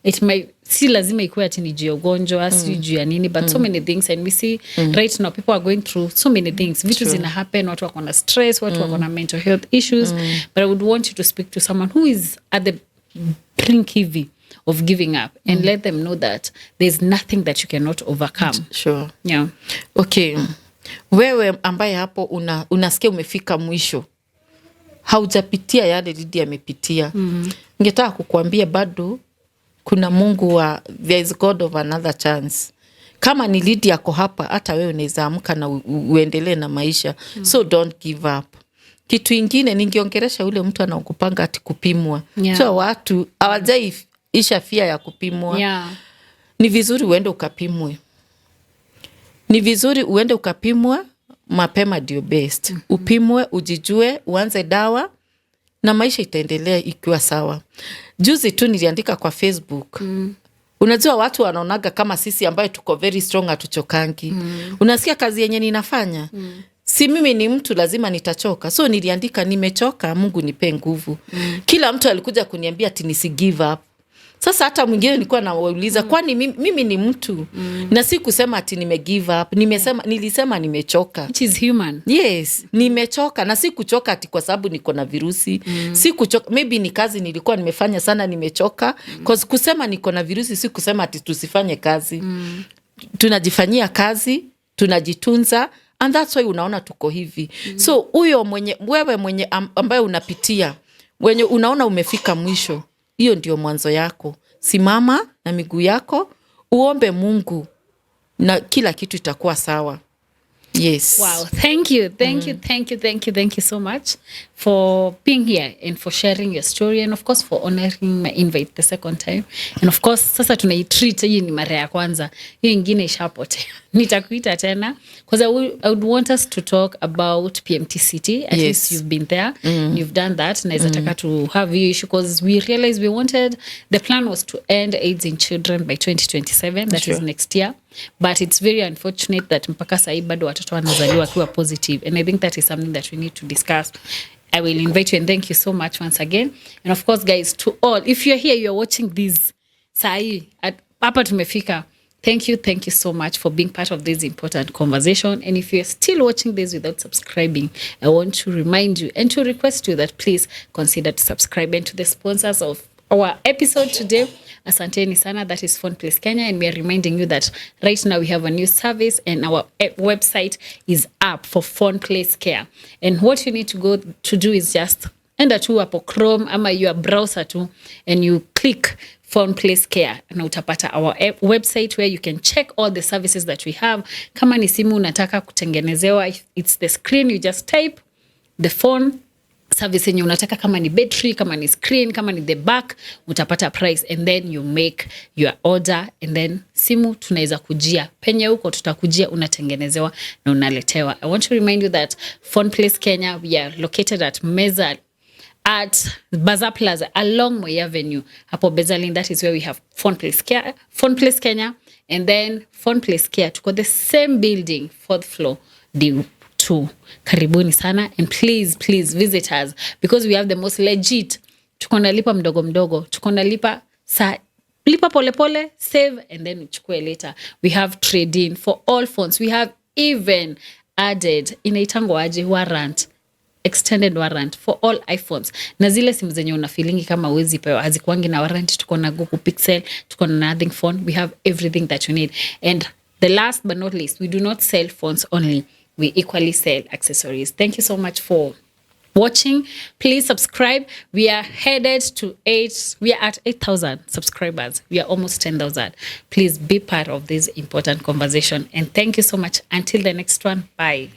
It might si lazima ikuwe ati ni juu ya ugonjwa, si juu ya nini, but so many things and we see right now people are going through so many things. Vitu zina happen, watu wako na stress, watu wako na mental health issues, but I would want you to speak to someone who is at the brink hivi of giving up and let them know that there's nothing that you cannot overcome. Sure. Yeah. Okay. Wewe ambaye hapo unasikia umefika mwisho, haujapitia yale Lydia amepitia. Ningetaka kukuambia bado kuna Mungu there is God of another chance. Kama ni Lydia ako hapa, hata wewe unaweza amka na uendelee na maisha. So don't give up. Kitu ingine ningeongelesha ule mtu anaokupanga ati kupimwa. So watu hawajai isha fear ya kupimwa. Ni vizuri uende ukapimwe. Ni vizuri uende ukapimwa mapema ndio best. Upimwe, ujijue, uanze dawa na maisha itaendelea ikiwa sawa. Juzi tu niliandika kwa Facebook. Unajua watu wanaonaga kama sisi ambaye tuko very strong hatuchokangi. Unasikia kazi yenye ninafanya? Si mimi ni mtu lazima nitachoka. So niliandika nimechoka, Mungu nipe nguvu. Kila mtu alikuja kuniambia ati nisi give up. Sasa hata mwingine nilikuwa nawauliza kwani mimi ni mtu na si kusema ati nime give up, nilisema nimechoka, which is human. Yes, nimechoka na si kuchoka ati kwa sababu niko na virusi. Si kuchoka, maybe ni kazi nilikuwa nimefanya sana nimechoka. Cause kusema niko na virusi si kusema ati tusifanye kazi. Tunajifanyia kazi, tunajitunza, and that's why unaona tuko hivi. So huyo wewe mwenye ambaye unapitia, wenye unaona umefika mwisho, hiyo ndio mwanzo yako. Simama na miguu yako, uombe Mungu na kila kitu itakuwa sawa. Yes. Wow. Thank you so much for being here and for sharing your story and of course for honoring my invite the second time. And of course sasa tunaitreat hii ni mara ya kwanza. Hiyo ingine ishapotea. Nitakuita tena because I would want us to talk about PMTCT. At least you've been there. You've done that. Naweza taka to have you issue because we realized the plan was to end AIDS in children by 2027. That is next year. But it's very unfortunate that mpaka sahi bado watoto wanazaliwa wakiwa positive, and I think that is something that we need to discuss. I will invite you and thank you so much once again. And of course guys, to all, if you're here, you're watching this sahi hapa tumefika, thank you so much for being part of this important conversation. And if you're still watching this without subscribing, I want to remind you and to request you that please consider to subscribe. And to the sponsors of our episode today, asanteni sana, that is Phone Place Kenya, and we are reminding you that right now we have a new service and our website is up for Phone Place Care. And what you need to go to do is just enda tu hapo Chrome ama your browser tu and you click Phone Place Care na utapata our website where you can check all the services that we have. Kama ni simu unataka kutengenezewa, it's the screen, you just type the phone service yenye unataka, kama ni battery, kama ni screen, kama ni the back, utapata price and then you make your order and then simu tunaweza kujia penye huko, tutakujia, unatengenezewa na unaletewa. I want to remind you that Phone Place Kenya, we are located at Meza at Bazaar Plaza along Moi Avenue. Hapo Bezalin, that is where we have Phone Place Kenya, and then Phone Place Care tuko the same building, 4th floor, D2. Karibuni sana, and please visit us because we have the most legit. Tuko na lipa mdogo, tuko na lipa pole, save and then uchukue later. We have trade-in for all phones. We have even added inaitangwa aje warrant, extended warrant for all iPhones. Na zile simu zenye una feeling kama uwezi pewa hazikuangi na warrant, tuko na Google Pixel, tuko na Nothing phone. We have everything that you need. And the last but not least, we do not sell phones only. We equally sell accessories. Thank you so much for watching. Please subscribe. We are headed to we are at 8,000 subscribers. We are almost 10,000. Please be part of this important conversation. And thank you so much. Until the next one. Bye.